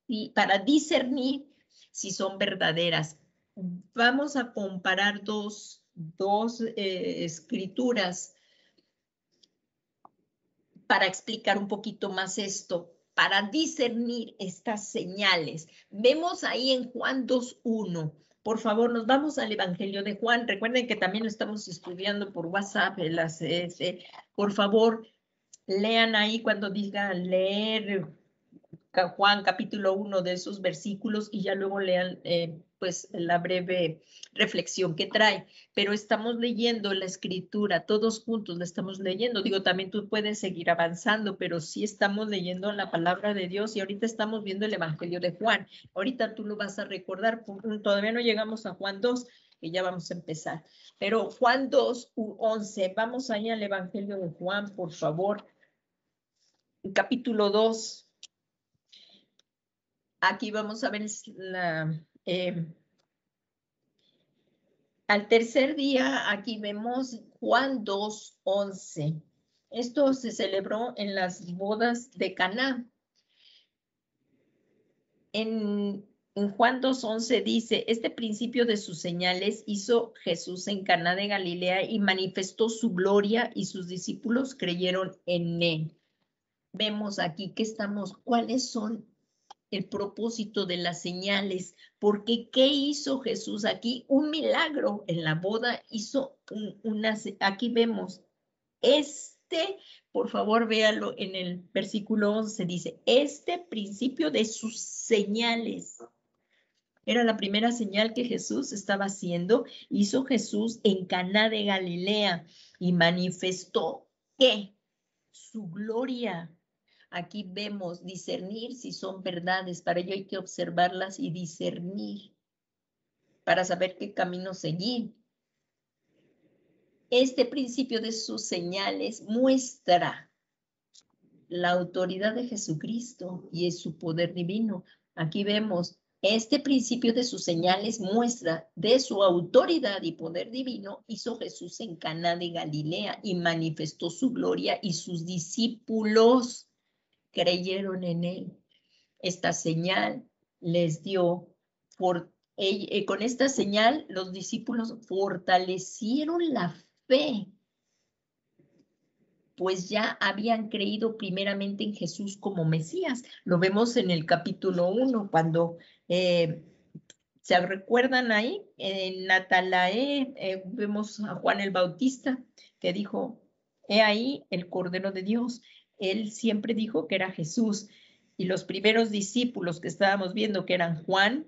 y para discernir si son verdaderas. Vamos a comparar dos escrituras para explicar un poquito más esto, para discernir estas señales. Vemos ahí en Juan 2:1. Por favor, nos vamos al Evangelio de Juan. Recuerden que también lo estamos estudiando por WhatsApp. Por favor, lean ahí cuando digan leer Juan capítulo 1 de esos versículos y ya luego lean pues la breve reflexión que trae. Pero estamos leyendo la escritura, todos juntos la estamos leyendo. Digo, también tú puedes seguir avanzando, pero sí estamos leyendo la palabra de Dios y ahorita estamos viendo el Evangelio de Juan. Ahorita tú lo vas a recordar, todavía no llegamos a Juan 2, que ya vamos a empezar. Pero Juan 2:11, vamos ahí al Evangelio de Juan, por favor. Capítulo 2. Aquí vamos a ver al tercer día, aquí vemos Juan 2:11. Esto se celebró en las bodas de Caná. En Juan 2:11 dice, este principio de sus señales hizo Jesús en Caná de Galilea y manifestó su gloria y sus discípulos creyeron en él. Vemos aquí que ¿cuáles son el propósito de las señales? Porque ¿qué hizo Jesús aquí? Un milagro en la boda hizo aquí vemos, por favor véalo en el versículo 11, dice, este principio de sus señales. Era la primera señal que Jesús estaba haciendo, hizo Jesús en Caná de Galilea y manifestó, ¿qué? Su gloria. Aquí vemos discernir si son verdades. Para ello hay que observarlas y discernir para saber qué camino seguir. Este principio de sus señales muestra la autoridad de Jesucristo y es su poder divino. Aquí vemos, este principio de sus señales muestra de su autoridad y poder divino hizo Jesús en Caná de Galilea y manifestó su gloria y sus discípulos creyeron en él. Esta señal les dio, con esta señal los discípulos fortalecieron la fe, pues ya habían creído primeramente en Jesús como Mesías. Lo vemos en el capítulo 1, cuando se recuerdan ahí, en Natanael, vemos a Juan el Bautista, que dijo, he ahí el Cordero de Dios. Él siempre dijo que era Jesús. Y los primeros discípulos que estábamos viendo, que eran Juan,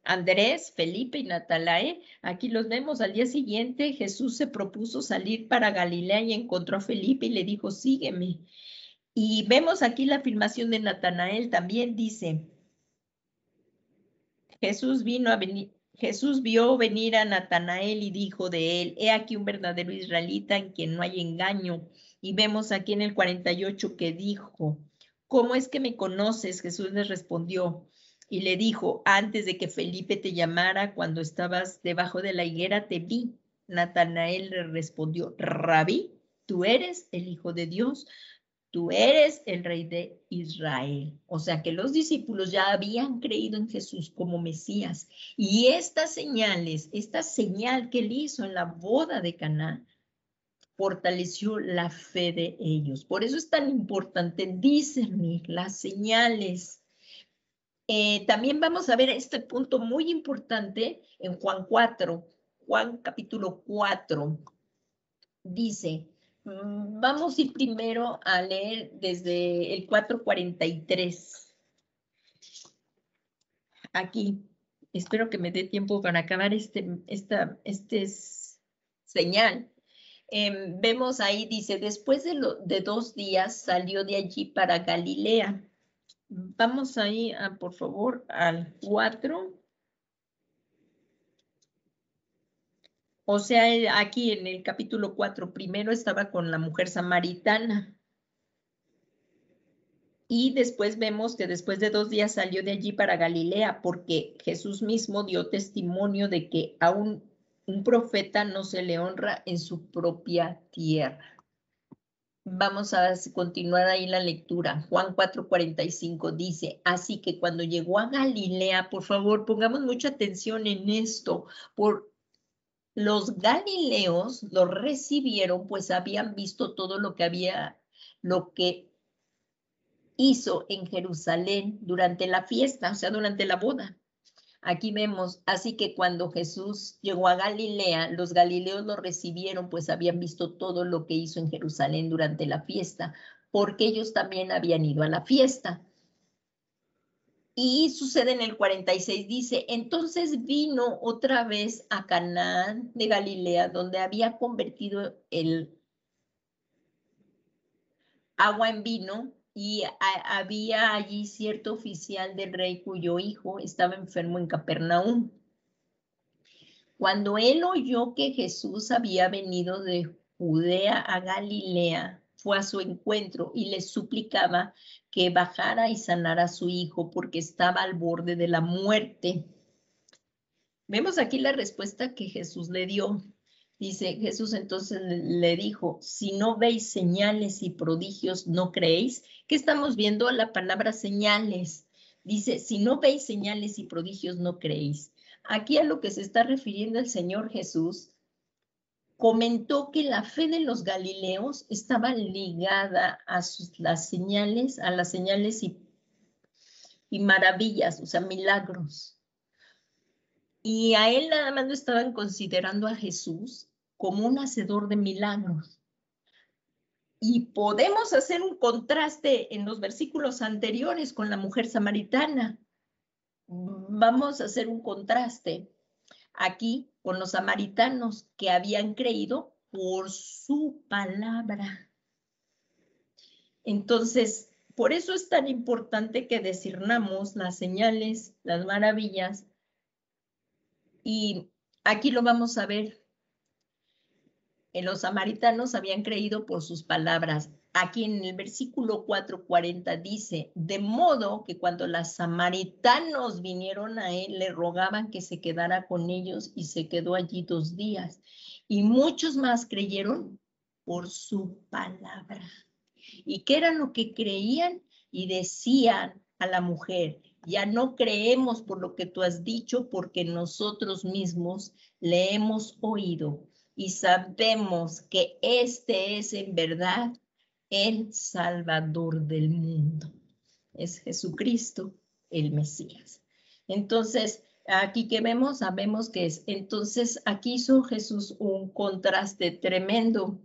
Andrés, Felipe y Natanael, aquí los vemos. Al día siguiente Jesús se propuso salir para Galilea y encontró a Felipe y le dijo, sígueme. Y vemos aquí la afirmación de Natanael, también dice, Jesús vio venir a Natanael y dijo de él, he aquí un verdadero israelita en quien no hay engaño. Y vemos aquí en el 48 que dijo, ¿cómo es que me conoces? Jesús les respondió y le dijo, antes de que Felipe te llamara, cuando estabas debajo de la higuera, te vi. Natanael le respondió, Rabí, tú eres el Hijo de Dios. Tú eres el Rey de Israel. O sea que los discípulos ya habían creído en Jesús como Mesías. Y estas señales, esta señal que él hizo en la boda de Caná, fortaleció la fe de ellos. Por eso es tan importante discernir las señales. También vamos a ver este punto muy importante en Juan 4. Juan capítulo 4 dice, vamos a ir primero a leer desde el 4:43. Aquí, espero que me dé tiempo para acabar esta señal. Vemos ahí, dice, después de 2 días salió de allí para Galilea. Vamos ahí, por favor, al 4. O sea, aquí en el capítulo 4, primero estaba con la mujer samaritana. Y después vemos que después de 2 días salió de allí para Galilea, porque Jesús mismo dio testimonio de que a un profeta no se le honra en su propia tierra. Vamos a continuar ahí la lectura. Juan 4:45 dice, así que cuando llegó a Galilea, por favor, pongamos mucha atención en esto, Los galileos lo recibieron, pues habían visto todo lo que hizo en Jerusalén durante la fiesta, o sea, durante la boda. Aquí vemos, así que cuando Jesús llegó a Galilea, los galileos lo recibieron, pues habían visto todo lo que hizo en Jerusalén durante la fiesta, porque ellos también habían ido a la fiesta. Y sucede en el 46, dice, entonces vino otra vez a Canaán de Galilea, donde había convertido el agua en vino, y había allí cierto oficial del rey cuyo hijo estaba enfermo en Capernaum. Cuando él oyó que Jesús había venido de Judea a Galilea, fue a su encuentro y le suplicaba que bajara y sanara a su hijo porque estaba al borde de la muerte. Vemos aquí la respuesta que Jesús le dio. Dice, Jesús entonces le dijo, si no veis señales y prodigios, ¿no creéis? ¿Qué estamos viendo? La palabra señales. Dice, si no veis señales y prodigios, ¿no creéis? Aquí a lo que se está refiriendo el Señor Jesús, comentó que la fe de los galileos estaba ligada a las señales y maravillas, o sea, milagros. Y a él nada más lo estaban considerando a Jesús como un hacedor de milagros. Y podemos hacer un contraste en los versículos anteriores con la mujer samaritana. Vamos a hacer un contraste aquí con los samaritanos que habían creído por su palabra. Entonces, por eso es tan importante que discernamos las señales, las maravillas, y aquí lo vamos a ver. Los samaritanos habían creído por sus palabras. Aquí en el versículo 4:40 dice, de modo que cuando los samaritanos vinieron a él, le rogaban que se quedara con ellos y se quedó allí 2 días. Y muchos más creyeron por su palabra. ¿Y qué era lo que creían? Y decían a la mujer, ya no creemos por lo que tú has dicho, porque nosotros mismos le hemos oído y sabemos que este es en verdad el Salvador del mundo. Es Jesucristo, el Mesías. Entonces, aquí que vemos, sabemos que es. Entonces, aquí hizo Jesús un contraste tremendo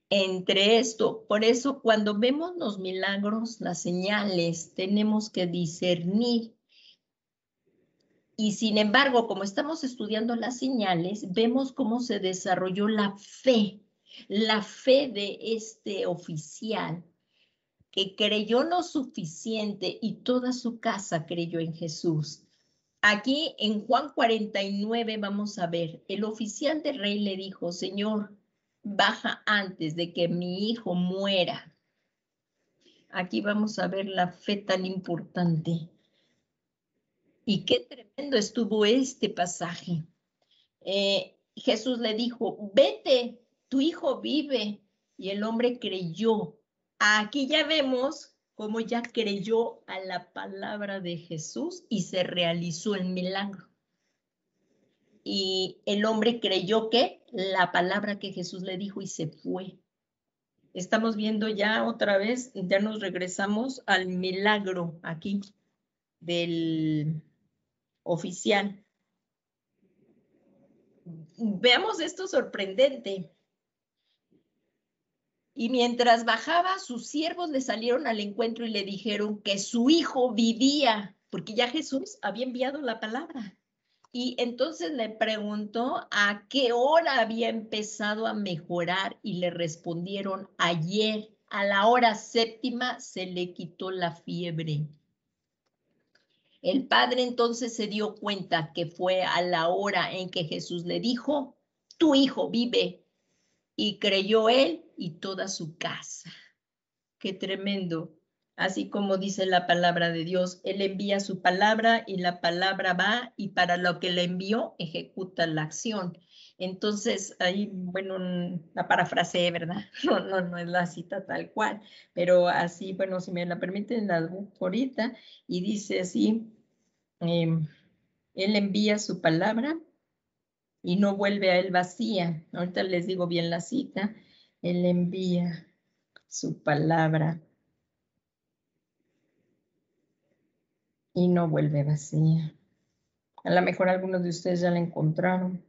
entre esto. Por eso, cuando vemos los milagros, las señales, tenemos que discernir. Y sin embargo, como estamos estudiando las señales, vemos cómo se desarrolló la fe de este oficial, que creyó lo suficiente y toda su casa creyó en Jesús. Aquí en Juan 49 vamos a ver, el oficial del rey le dijo, Señor, baja antes de que mi hijo muera. Aquí vamos a ver la fe tan importante. Y qué tremendo estuvo este pasaje. Jesús le dijo, vete, tu hijo vive. Y el hombre creyó. Aquí ya vemos cómo ya creyó a la palabra de Jesús y se realizó el milagro. Y el hombre creyó que la palabra que Jesús le dijo y se fue. Estamos viendo ya otra vez, ya nos regresamos al milagro aquí del oficial. Veamos esto sorprendente. Y mientras bajaba, sus siervos le salieron al encuentro y le dijeron que su hijo vivía, porque ya Jesús había enviado la palabra. Y entonces le preguntó a qué hora había empezado a mejorar y le respondieron, ayer a la hora 7ª se le quitó la fiebre. El padre entonces se dio cuenta que fue a la hora en que Jesús le dijo, tu hijo vive. Y creyó él y toda su casa. Qué tremendo. Así como dice la palabra de Dios, él envía su palabra y la palabra va y para lo que le envió ejecuta la acción. Entonces, ahí, bueno, la parafraseé, ¿verdad? No es la cita tal cual, pero así, bueno, si me la permiten, la busco ahorita y dice así, él envía su palabra y no vuelve a él vacía. Ahorita les digo bien la cita. Él envía su palabra y no vuelve vacía. A lo mejor algunos de ustedes ya la encontraron.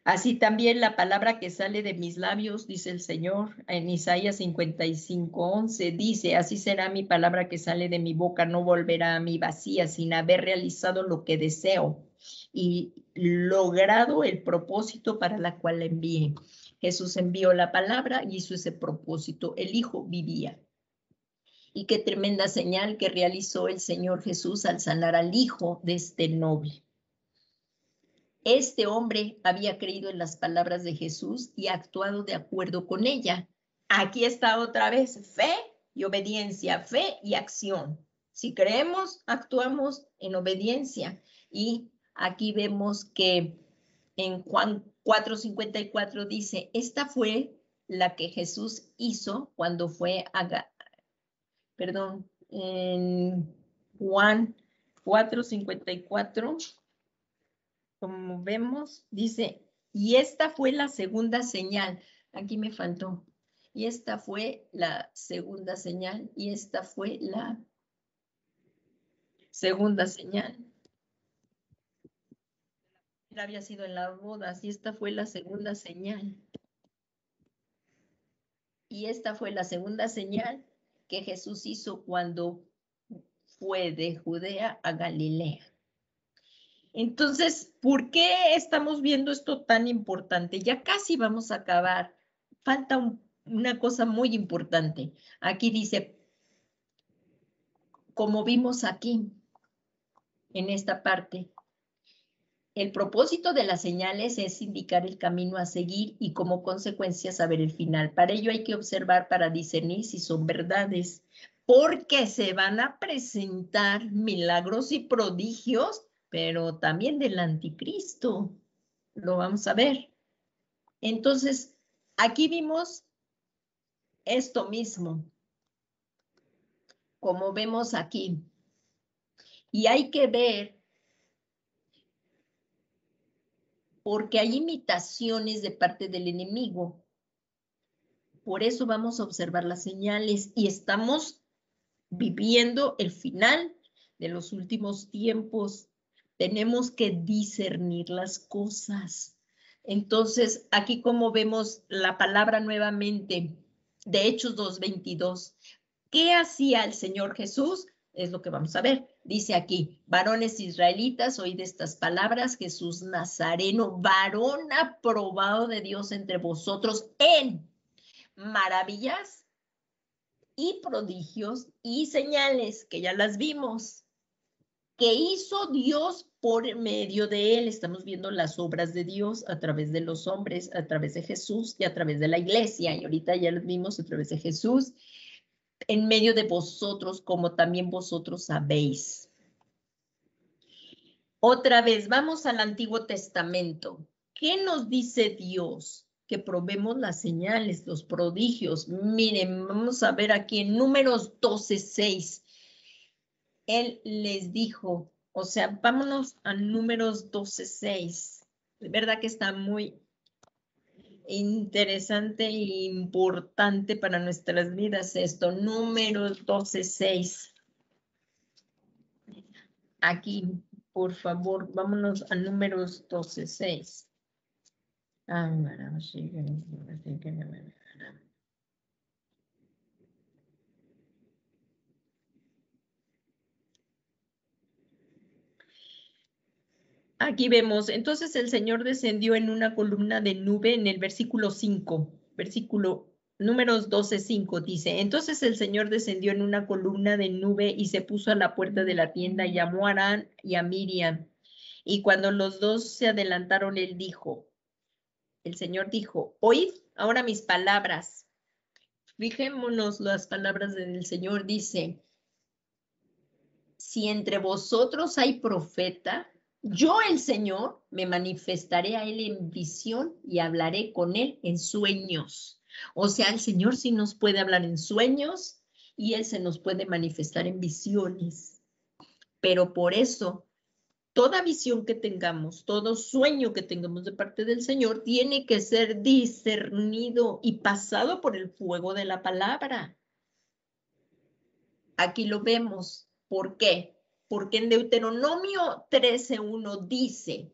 Así también la palabra que sale de mis labios, dice el Señor, en Isaías 55:11, dice, así será mi palabra que sale de mi boca, no volverá a mí vacía, sin haber realizado lo que deseo y logrado el propósito para la cual la envié. Jesús envió la palabra y hizo ese propósito. El Hijo vivía. Y qué tremenda señal que realizó el Señor Jesús al sanar al hijo de este noble. Este hombre había creído en las palabras de Jesús y actuado de acuerdo con ella. Aquí está otra vez fe y obediencia, fe y acción. Si creemos, actuamos en obediencia. Y aquí vemos que en Juan 4:54 dice, esta fue la que Jesús hizo cuando fue en Juan 4:54, como vemos, dice, y esta fue la segunda señal. Aquí me faltó. Y esta fue la segunda señal, y esta fue la segunda señal. Había sido en las bodas, y esta fue la segunda señal. Y esta fue la segunda señal que Jesús hizo cuando fue de Judea a Galilea. Entonces, ¿por qué estamos viendo esto tan importante? Ya casi vamos a acabar. Falta una cosa muy importante. Aquí dice, como vimos aquí, en esta parte, el propósito de las señales es indicar el camino a seguir y como consecuencia saber el final. Para ello hay que observar para discernir si son verdades, porque se van a presentar milagros y prodigios, pero también del anticristo. Lo vamos a ver. Entonces, aquí vimos esto mismo, como vemos aquí. Y hay que ver, porque hay imitaciones de parte del enemigo. Por eso vamos a observar las señales y estamos viviendo el final de los últimos tiempos. Tenemos que discernir las cosas. Entonces, aquí como vemos la palabra nuevamente de Hechos 2:22. ¿Qué hacía el Señor Jesús? Es lo que vamos a ver. Dice aquí, varones israelitas, oíd estas palabras, Jesús Nazareno, varón aprobado de Dios entre vosotros en maravillas y prodigios y señales, que ya las vimos, que hizo Dios por medio de él. Estamos viendo las obras de Dios a través de los hombres, a través de Jesús y a través de la iglesia. Y ahorita ya lo vimos a través de Jesús, en medio de vosotros, como también vosotros sabéis. Otra vez, vamos al Antiguo Testamento. ¿Qué nos dice Dios? Que probemos las señales, los prodigios. Miren, vamos a ver aquí en Números 12:6. Él les dijo, o sea, vámonos a Números 12:6. De verdad que está muy interesante e importante para nuestras vidas esto. Números 12:6. Aquí, por favor, vámonos a Números 12:6. Aquí vemos, entonces el Señor descendió en una columna de nube en el versículo 5, Números 12:5 dice, entonces el Señor descendió en una columna de nube y se puso a la puerta de la tienda y llamó a Aarón y a Miriam. Y cuando los dos se adelantaron, el Señor dijo, oíd ahora mis palabras. Fijémonos las palabras del Señor, dice, si entre vosotros hay profeta, yo el Señor me manifestaré a él en visión y hablaré con él en sueños. O sea, el Señor sí nos puede hablar en sueños y él se nos puede manifestar en visiones. Pero por eso toda visión que tengamos, todo sueño que tengamos de parte del Señor, tiene que ser discernido y pasado por el fuego de la palabra. Aquí lo vemos. ¿Por qué? Porque en Deuteronomio 13:1 dice,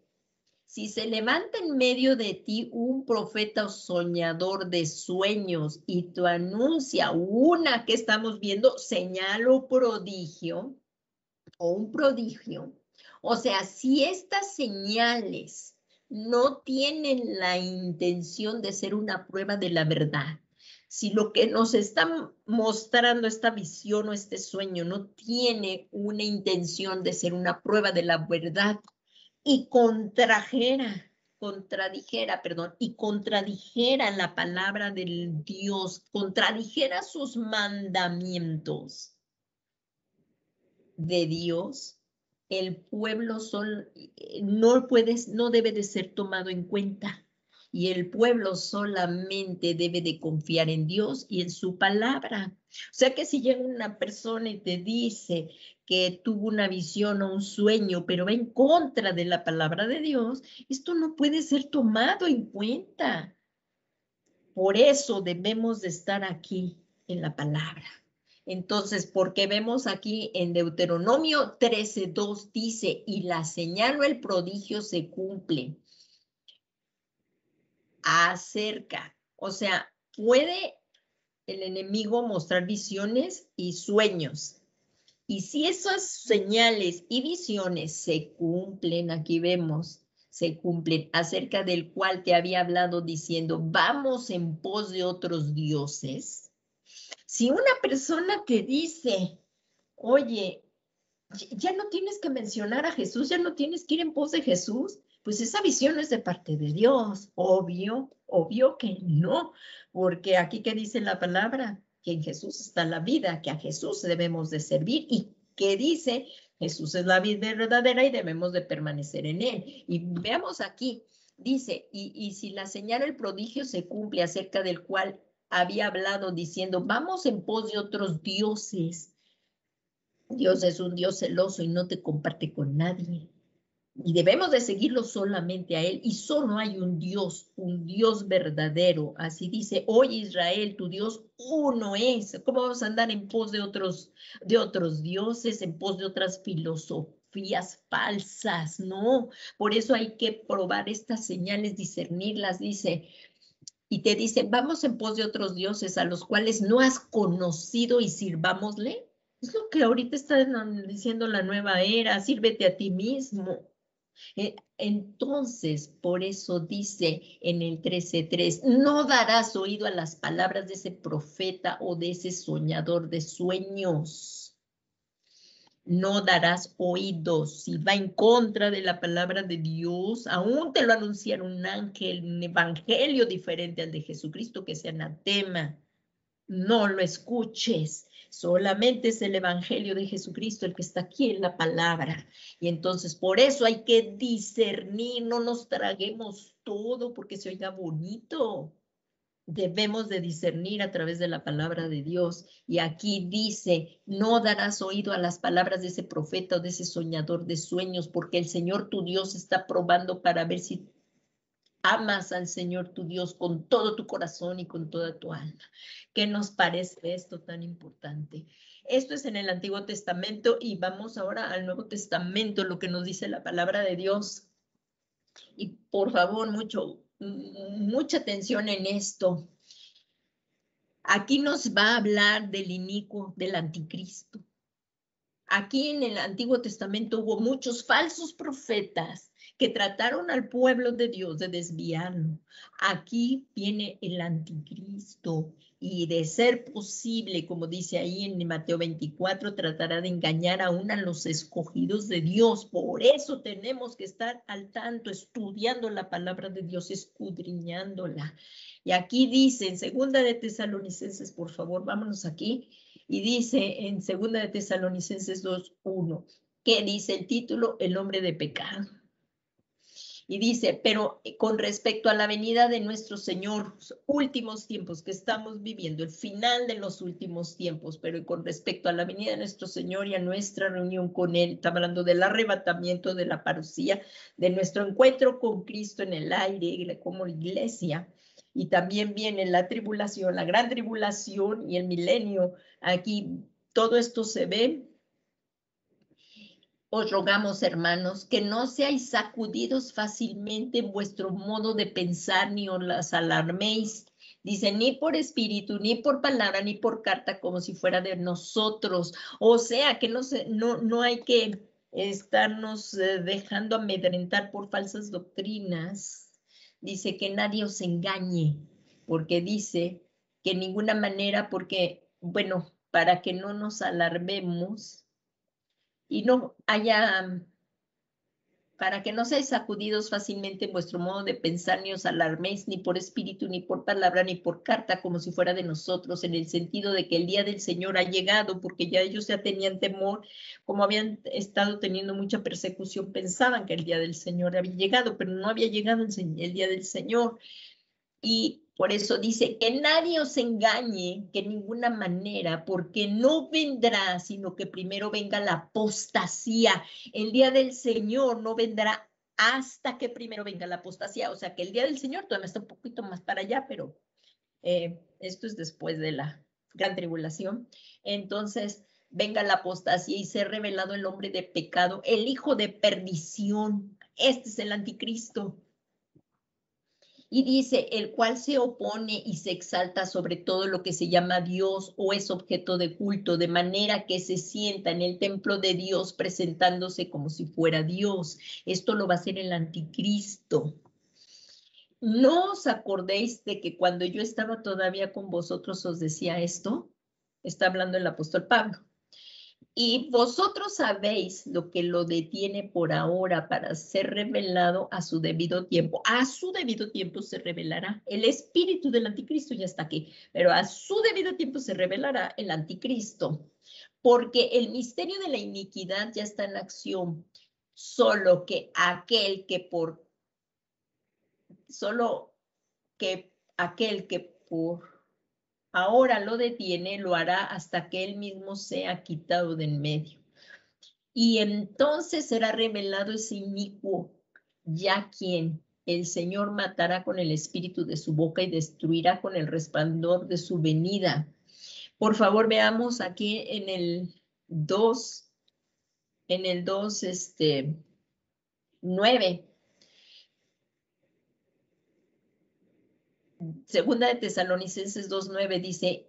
si se levanta en medio de ti un profeta o soñador de sueños y te anuncia una que estamos viendo, señal o prodigio, o un prodigio, o sea, si estas señales no tienen la intención de ser una prueba de la verdad, si lo que nos está mostrando esta visión o este sueño no tiene una intención de ser una prueba de la verdad y contradijera la palabra del Dios, contradijera sus mandamientos de Dios, el pueblo no debe de ser tomado en cuenta. Y el pueblo solamente debe de confiar en Dios y en su palabra. O sea que si llega una persona y te dice que tuvo una visión o un sueño, pero va en contra de la palabra de Dios, esto no puede ser tomado en cuenta. Por eso debemos de estar aquí en la palabra. Entonces, porque vemos aquí en Deuteronomio 13:2 dice, y la señal o el prodigio se cumple. Acerca, o sea, puede el enemigo mostrar visiones y sueños. Y si esas señales y visiones se cumplen, aquí vemos, se cumplen, acerca del cual te había hablado diciendo, vamos en pos de otros dioses. Si una persona que dice, oye, ya no tienes que mencionar a Jesús, ya no tienes que ir en pos de Jesús, pues esa visión es de parte de Dios. Obvio que no, porque aquí que dice la palabra, que en Jesús está la vida, que a Jesús debemos de servir y que dice, Jesús es la vida verdadera y debemos de permanecer en él. Y veamos aquí, dice, y si la señal del prodigio se cumple acerca del cual había hablado diciendo, vamos en pos de otros dioses. Dios es un Dios celoso y no te comparte con nadie. Y debemos de seguirlo solamente a Él. Y solo hay un Dios verdadero. Así dice, oye Israel, tu Dios uno es. ¿Cómo vamos a andar en pos de otros dioses, en pos de otras filosofías falsas? No, por eso hay que probar estas señales, discernirlas, dice. Y te dice, vamos en pos de otros dioses a los cuales no has conocido y sirvámosle. Es lo que ahorita está diciendo la nueva era, sírvete a ti mismo. Entonces, por eso dice en el 13:3, no darás oído a las palabras de ese profeta o de ese soñador de sueños. No darás oídos. Si va en contra de la palabra de Dios, aún te lo anunciara un ángel, un evangelio diferente al de Jesucristo, que sea anatema. No lo escuches. Solamente es el evangelio de Jesucristo el que está aquí en la palabra. Y entonces por eso hay que discernir, no nos traguemos todo porque se oiga bonito. Debemos de discernir a través de la palabra de Dios. Y aquí dice, no darás oído a las palabras de ese profeta o de ese soñador de sueños, porque el Señor tu Dios está probando para ver si amas al Señor tu Dios con todo tu corazón y con toda tu alma. ¿Qué nos parece esto tan importante? Esto es en el Antiguo Testamento y vamos ahora al Nuevo Testamento, lo que nos dice la palabra de Dios. Y por favor, mucha atención en esto. Aquí nos va a hablar del inicuo, del anticristo. Aquí en el Antiguo Testamento hubo muchos falsos profetas que trataron al pueblo de Dios de desviarlo. Aquí viene el anticristo y de ser posible, como dice ahí en Mateo 24, tratará de engañar aún a los escogidos de Dios. Por eso tenemos que estar al tanto, estudiando la palabra de Dios, escudriñándola. Y aquí dice en 2 de Tesalonicenses, por favor, vámonos aquí. Y dice en 2 de Tesalonicenses 2:1, ¿qué dice el título? El hombre de pecado. Y dice, pero con respecto a la venida de nuestro Señor, los últimos tiempos que estamos viviendo, el final de los últimos tiempos, pero con respecto a la venida de nuestro Señor y a nuestra reunión con Él, está hablando del arrebatamiento, de la parucía, de nuestro encuentro con Cristo en el aire, como iglesia. Y también viene la tribulación, la gran tribulación y el milenio. Aquí todo esto se ve. Os rogamos, hermanos, que no seáis sacudidos fácilmente en vuestro modo de pensar, ni os las alarméis. Dice, ni por espíritu, ni por palabra, ni por carta, como si fuera de nosotros. O sea, que no hay que estarnos dejando amedrentar por falsas doctrinas. Dice que nadie os engañe, porque dice que en ninguna manera, porque, bueno, para que no nos alarmemos, y no haya, para que no seáis sacudidos fácilmente en vuestro modo de pensar, ni os alarméis, ni por espíritu, ni por palabra, ni por carta, como si fuera de nosotros, en el sentido de que el día del Señor ha llegado, porque ya ellos ya tenían temor, como habían estado teniendo mucha persecución, pensaban que el día del Señor había llegado, pero no había llegado el día del Señor. Y por eso dice que nadie os engañe, que en ninguna manera, porque no vendrá, sino que primero venga la apostasía. El día del Señor no vendrá hasta que primero venga la apostasía. O sea que el día del Señor todavía está un poquito más para allá, pero esto es después de la gran tribulación. Entonces, venga la apostasía y ser revelado el hombre de pecado, el hijo de perdición. Este es el anticristo. Y dice, el cual se opone y se exalta sobre todo lo que se llama Dios o es objeto de culto, de manera que se sienta en el templo de Dios presentándose como si fuera Dios. Esto lo va a hacer el anticristo. ¿No os acordéis de que cuando yo estaba todavía con vosotros os decía esto? Está hablando el apóstol Pablo. Y vosotros sabéis lo que lo detiene por ahora para ser revelado a su debido tiempo. A su debido tiempo se revelará. El espíritu del anticristo ya está aquí, pero a su debido tiempo se revelará el anticristo. Porque el misterio de la iniquidad ya está en acción. Solo que aquel que por ahora lo detiene, lo hará hasta que él mismo sea quitado de en medio. Y entonces será revelado ese inicuo, ya quien el Señor matará con el espíritu de su boca y destruirá con el resplandor de su venida. Por favor, veamos aquí en el 2, 9. Segunda de Tesalonicenses 2:9 dice,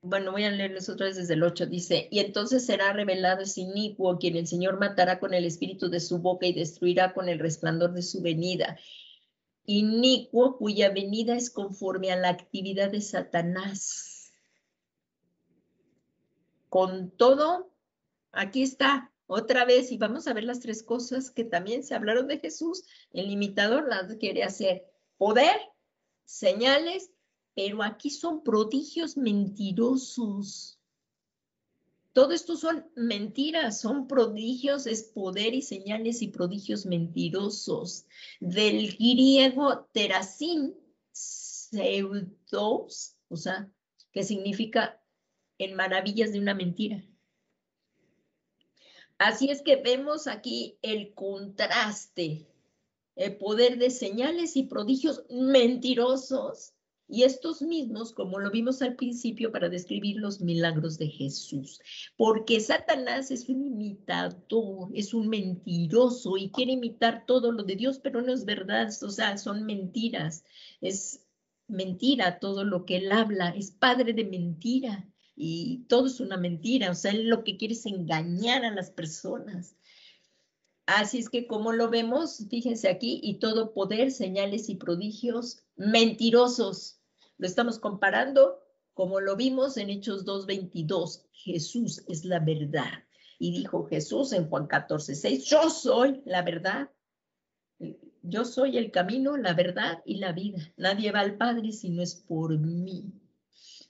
bueno, voy a leerles otra vez desde el 8, dice, y entonces será revelado ese inicuo, quien el Señor matará con el espíritu de su boca y destruirá con el resplandor de su venida. Inicuo, cuya venida es conforme a la actividad de Satanás. Con todo, aquí está, otra vez, y vamos a ver las tres cosas que también se hablaron de Jesús. El imitador las quiere hacer poder, señales, pero aquí son prodigios mentirosos. Todo esto son mentiras, son prodigios, es poder y señales y prodigios mentirosos. Del griego terasín, pseudos, o sea, que significa en maravillas de una mentira. Así es que vemos aquí el contraste, el poder de señales y prodigios mentirosos. Y estos mismos, como lo vimos al principio, para describir los milagros de Jesús. Porque Satanás es un imitador, es un mentiroso y quiere imitar todo lo de Dios, pero no es verdad, o sea, son mentiras. Es mentira todo lo que él habla, es padre de mentira y todo es una mentira. O sea, él lo que quiere es engañar a las personas. Así es que como lo vemos, fíjense aquí, y todo poder, señales y prodigios mentirosos. Lo estamos comparando como lo vimos en Hechos 2:22. Jesús es la verdad. Y dijo Jesús en Juan 14:6, yo soy la verdad. Yo soy el camino, la verdad y la vida. Nadie va al Padre si no es por mí.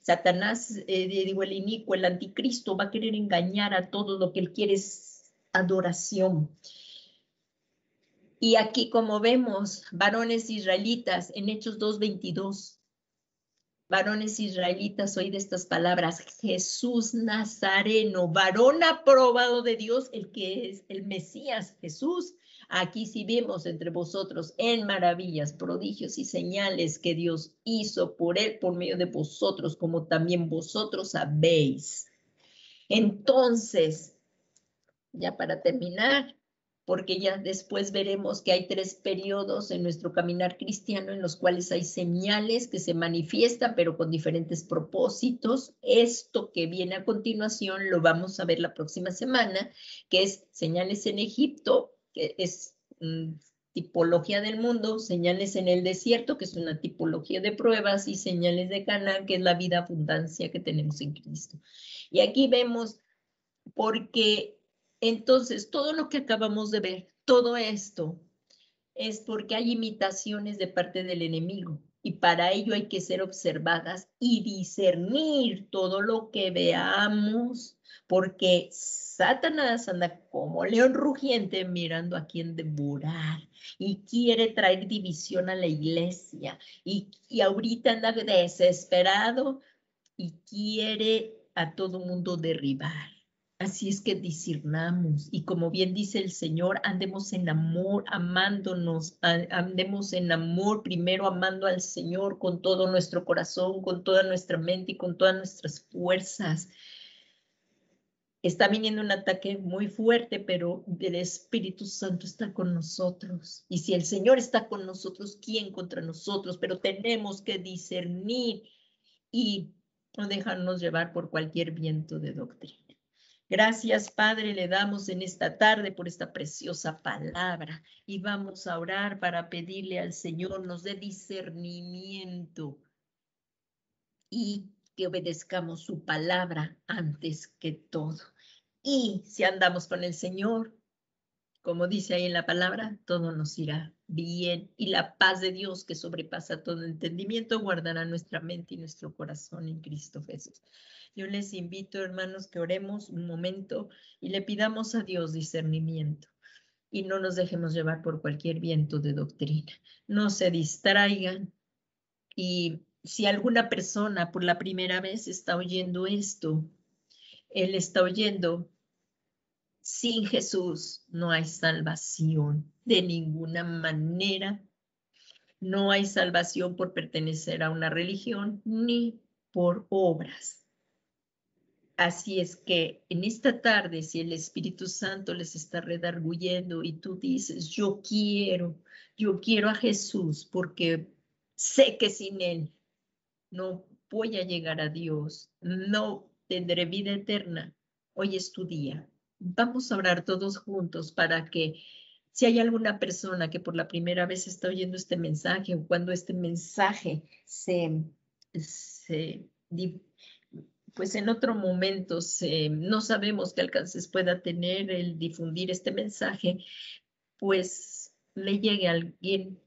Satanás, digo, el inicuo, el anticristo, va a querer engañar a todo lo que él quiere es adoración. Y aquí, como vemos, varones israelitas, en Hechos 2:22, varones israelitas, oíd estas palabras: Jesús Nazareno, varón aprobado de Dios, el que es el Mesías, Jesús. Aquí sí vemos entre vosotros en maravillas, prodigios y señales que Dios hizo por él, por medio de vosotros, como también vosotros sabéis. Entonces, ya para terminar, porque ya después veremos que hay 3 periodos en nuestro caminar cristiano en los cuales hay señales que se manifiestan, pero con diferentes propósitos. Esto que viene a continuación lo vamos a ver la próxima semana, que es señales en Egipto, que es tipología del mundo, señales en el desierto, que es una tipología de pruebas, y señales de Canaán, que es la vida abundancia que tenemos en Cristo. Y aquí vemos, porque entonces todo lo que acabamos de ver, todo esto es porque hay imitaciones de parte del enemigo, y para ello hay que ser observadas y discernir todo lo que veamos, porque Satanás anda como león rugiente mirando a quien devorar y quiere traer división a la iglesia, y ahorita anda desesperado y quiere a todo mundo derribar. Así es que discernamos, y como bien dice el Señor, andemos en amor, amándonos, andemos en amor, primero amando al Señor con todo nuestro corazón, con toda nuestra mente y con todas nuestras fuerzas. Está viniendo un ataque muy fuerte, pero el Espíritu Santo está con nosotros. Y si el Señor está con nosotros, ¿quién contra nosotros? Pero tenemos que discernir y no dejarnos llevar por cualquier viento de doctrina. Gracias, Padre, le damos en esta tarde por esta preciosa palabra, y vamos a orar para pedirle al Señor nos dé discernimiento y que obedezcamos su palabra antes que todo. Y si andamos con el Señor, como dice ahí en la palabra, todo nos irá bien, y la paz de Dios, que sobrepasa todo entendimiento, guardará nuestra mente y nuestro corazón en Cristo Jesús. Yo les invito, hermanos, que oremos un momento y le pidamos a Dios discernimiento, y no nos dejemos llevar por cualquier viento de doctrina. No se distraigan, y si alguna persona por la primera vez está oyendo esto, él está oyendo: sin Jesús no hay salvación de ninguna manera. No hay salvación por pertenecer a una religión ni por obras. Así es que en esta tarde, si el Espíritu Santo les está redarguyendo y tú dices: yo quiero a Jesús, porque sé que sin él no voy a llegar a Dios, no tendré vida eterna, hoy es tu día. Vamos a orar todos juntos para que, si hay alguna persona que por la primera vez está oyendo este mensaje, o cuando este mensaje pues en otro momento no sabemos qué alcances pueda tener el difundir este mensaje, pues le llegue a alguien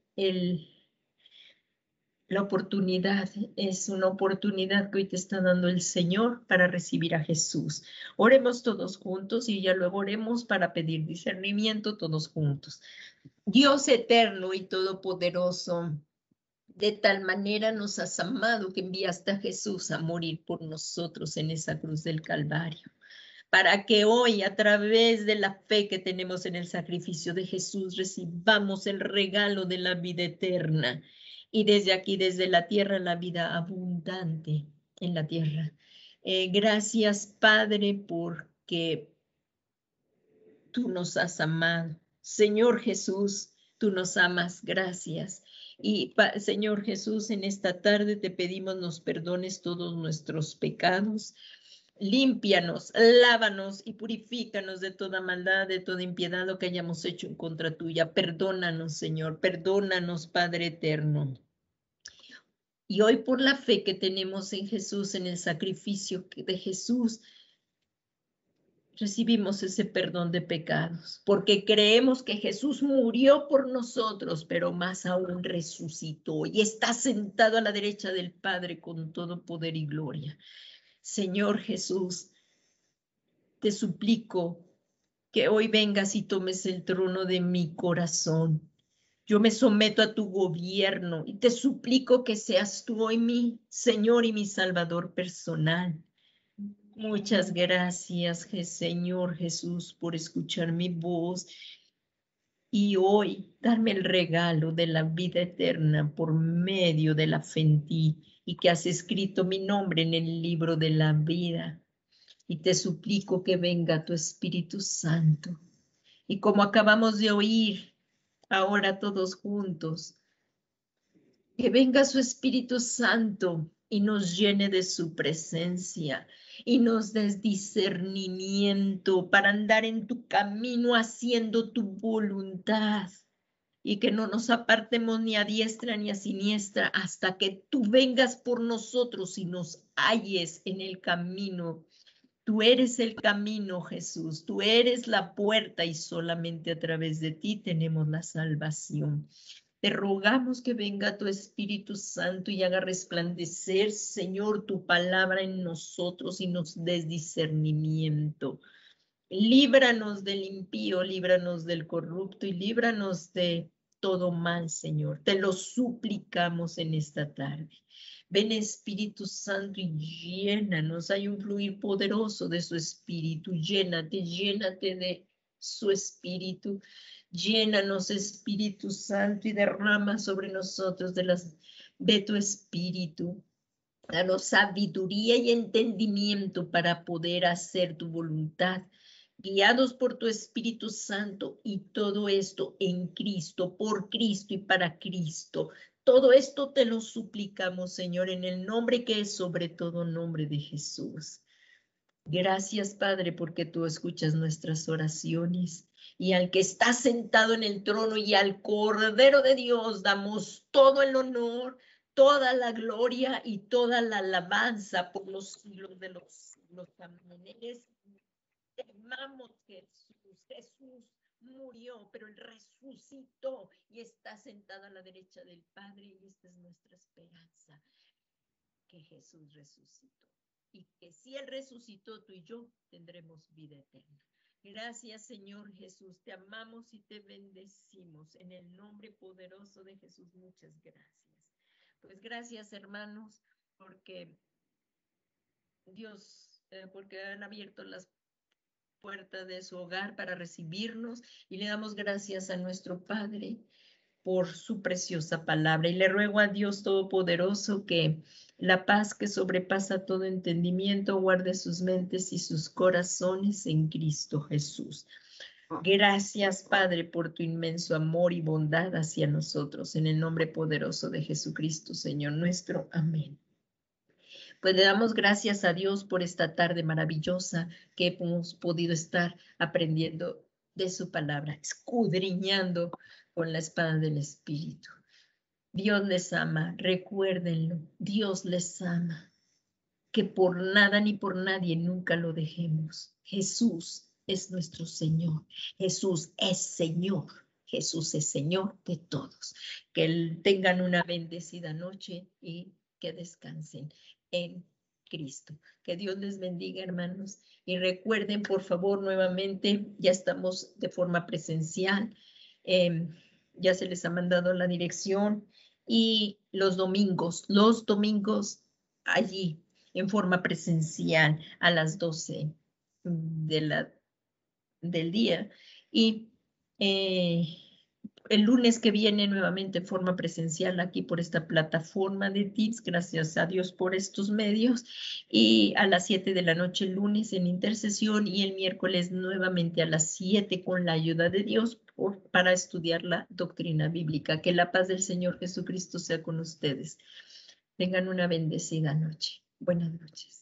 la oportunidad. Es una oportunidad que hoy te está dando el Señor para recibir a Jesús. Oremos todos juntos, y ya luego oremos para pedir discernimiento todos juntos. Dios eterno y todopoderoso, de tal manera nos has amado que enviaste a Jesús a morir por nosotros en esa cruz del Calvario, para que hoy, a través de la fe que tenemos en el sacrificio de Jesús, recibamos el regalo de la vida eterna, y desde aquí, desde la tierra, la vida abundante en la tierra. Gracias, Padre, porque tú nos has amado. Señor Jesús, tú nos amas. Gracias. Y Señor Jesús, en esta tarde te pedimos nos perdones todos nuestros pecados. Límpianos, lávanos y purifícanos de toda maldad, de toda impiedad, lo que hayamos hecho en contra tuya. Perdónanos, Señor, perdónanos, Padre eterno. Y hoy, por la fe que tenemos en Jesús, en el sacrificio de Jesús, recibimos ese perdón de pecados, porque creemos que Jesús murió por nosotros, pero más aún resucitó y está sentado a la derecha del Padre con todo poder y gloria. Señor Jesús, te suplico que hoy vengas y tomes el trono de mi corazón. Yo me someto a tu gobierno y te suplico que seas tú hoy mi Señor y mi Salvador personal. Muchas gracias, Señor Jesús, por escuchar mi voz y hoy darme el regalo de la vida eterna por medio de la fe en ti y que has escrito mi nombre en el libro de la vida. Y te suplico que venga tu Espíritu Santo. Y como acabamos de oír ahora todos juntos, que venga su Espíritu Santo y nos llene de su presencia y nos des discernimiento para andar en tu camino haciendo tu voluntad y que no nos apartemos ni a diestra ni a siniestra hasta que tú vengas por nosotros y nos halles en el camino. Tú eres el camino, Jesús, tú eres la puerta y solamente a través de ti tenemos la salvación. Te rogamos que venga tu Espíritu Santo y haga resplandecer, Señor, tu palabra en nosotros y nos des discernimiento. Líbranos del impío, líbranos del corrupto y líbranos de todo mal, Señor. Te lo suplicamos en esta tarde. Ven Espíritu Santo y llénanos. Hay un fluir poderoso de su Espíritu. Llénate, llénate de su Espíritu. Llénanos, Espíritu Santo, y derrama sobre nosotros de tu Espíritu. Danos sabiduría y entendimiento para poder hacer tu voluntad, guiados por tu Espíritu Santo, y todo esto en Cristo, por Cristo y para Cristo. Todo esto te lo suplicamos, Señor, en el nombre que es sobre todo nombre de Jesús. Gracias, Padre, porque tú escuchas nuestras oraciones. Y al que está sentado en el trono y al Cordero de Dios damos todo el honor, toda la gloria y toda la alabanza por los siglos de los siglos. Amén. Te amamos, Jesús. Jesús murió, pero Él resucitó y está sentado a la derecha del Padre, y esta es nuestra esperanza, que Jesús resucitó. Y que si Él resucitó, tú y yo tendremos vida eterna. Gracias, Señor Jesús. Te amamos y te bendecimos. En el nombre poderoso de Jesús, muchas gracias. Pues gracias, hermanos, porque porque han abierto las puertas de su hogar para recibirnos, y le damos gracias a nuestro Padre por su preciosa palabra. Y le ruego a Dios Todopoderoso que la paz que sobrepasa todo entendimiento guarde sus mentes y sus corazones en Cristo Jesús. Gracias, Padre, por tu inmenso amor y bondad hacia nosotros. En el nombre poderoso de Jesucristo, Señor nuestro. Amén. Pues le damos gracias a Dios por esta tarde maravillosa que hemos podido estar aprendiendo de su palabra, escudriñando con la espada del Espíritu. Dios les ama, recuérdenlo, Dios les ama, que por nada ni por nadie nunca lo dejemos. Jesús es nuestro Señor, Jesús es Señor, Jesús es Señor de todos. Que tengan una bendecida noche y que descansen en Cristo. Que Dios les bendiga, hermanos. Y recuerden, por favor, nuevamente, ya estamos de forma presencial. Ya se les ha mandado la dirección. Y los domingos allí, en forma presencial, a las 12 del día. Y el lunes que viene nuevamente en forma presencial aquí por esta plataforma de Teams, gracias a Dios por estos medios, y a las 7 de la noche el lunes en intercesión, y el miércoles nuevamente a las 7 con la ayuda de Dios para estudiar la doctrina bíblica. Que la paz del Señor Jesucristo sea con ustedes. Tengan una bendecida noche. Buenas noches.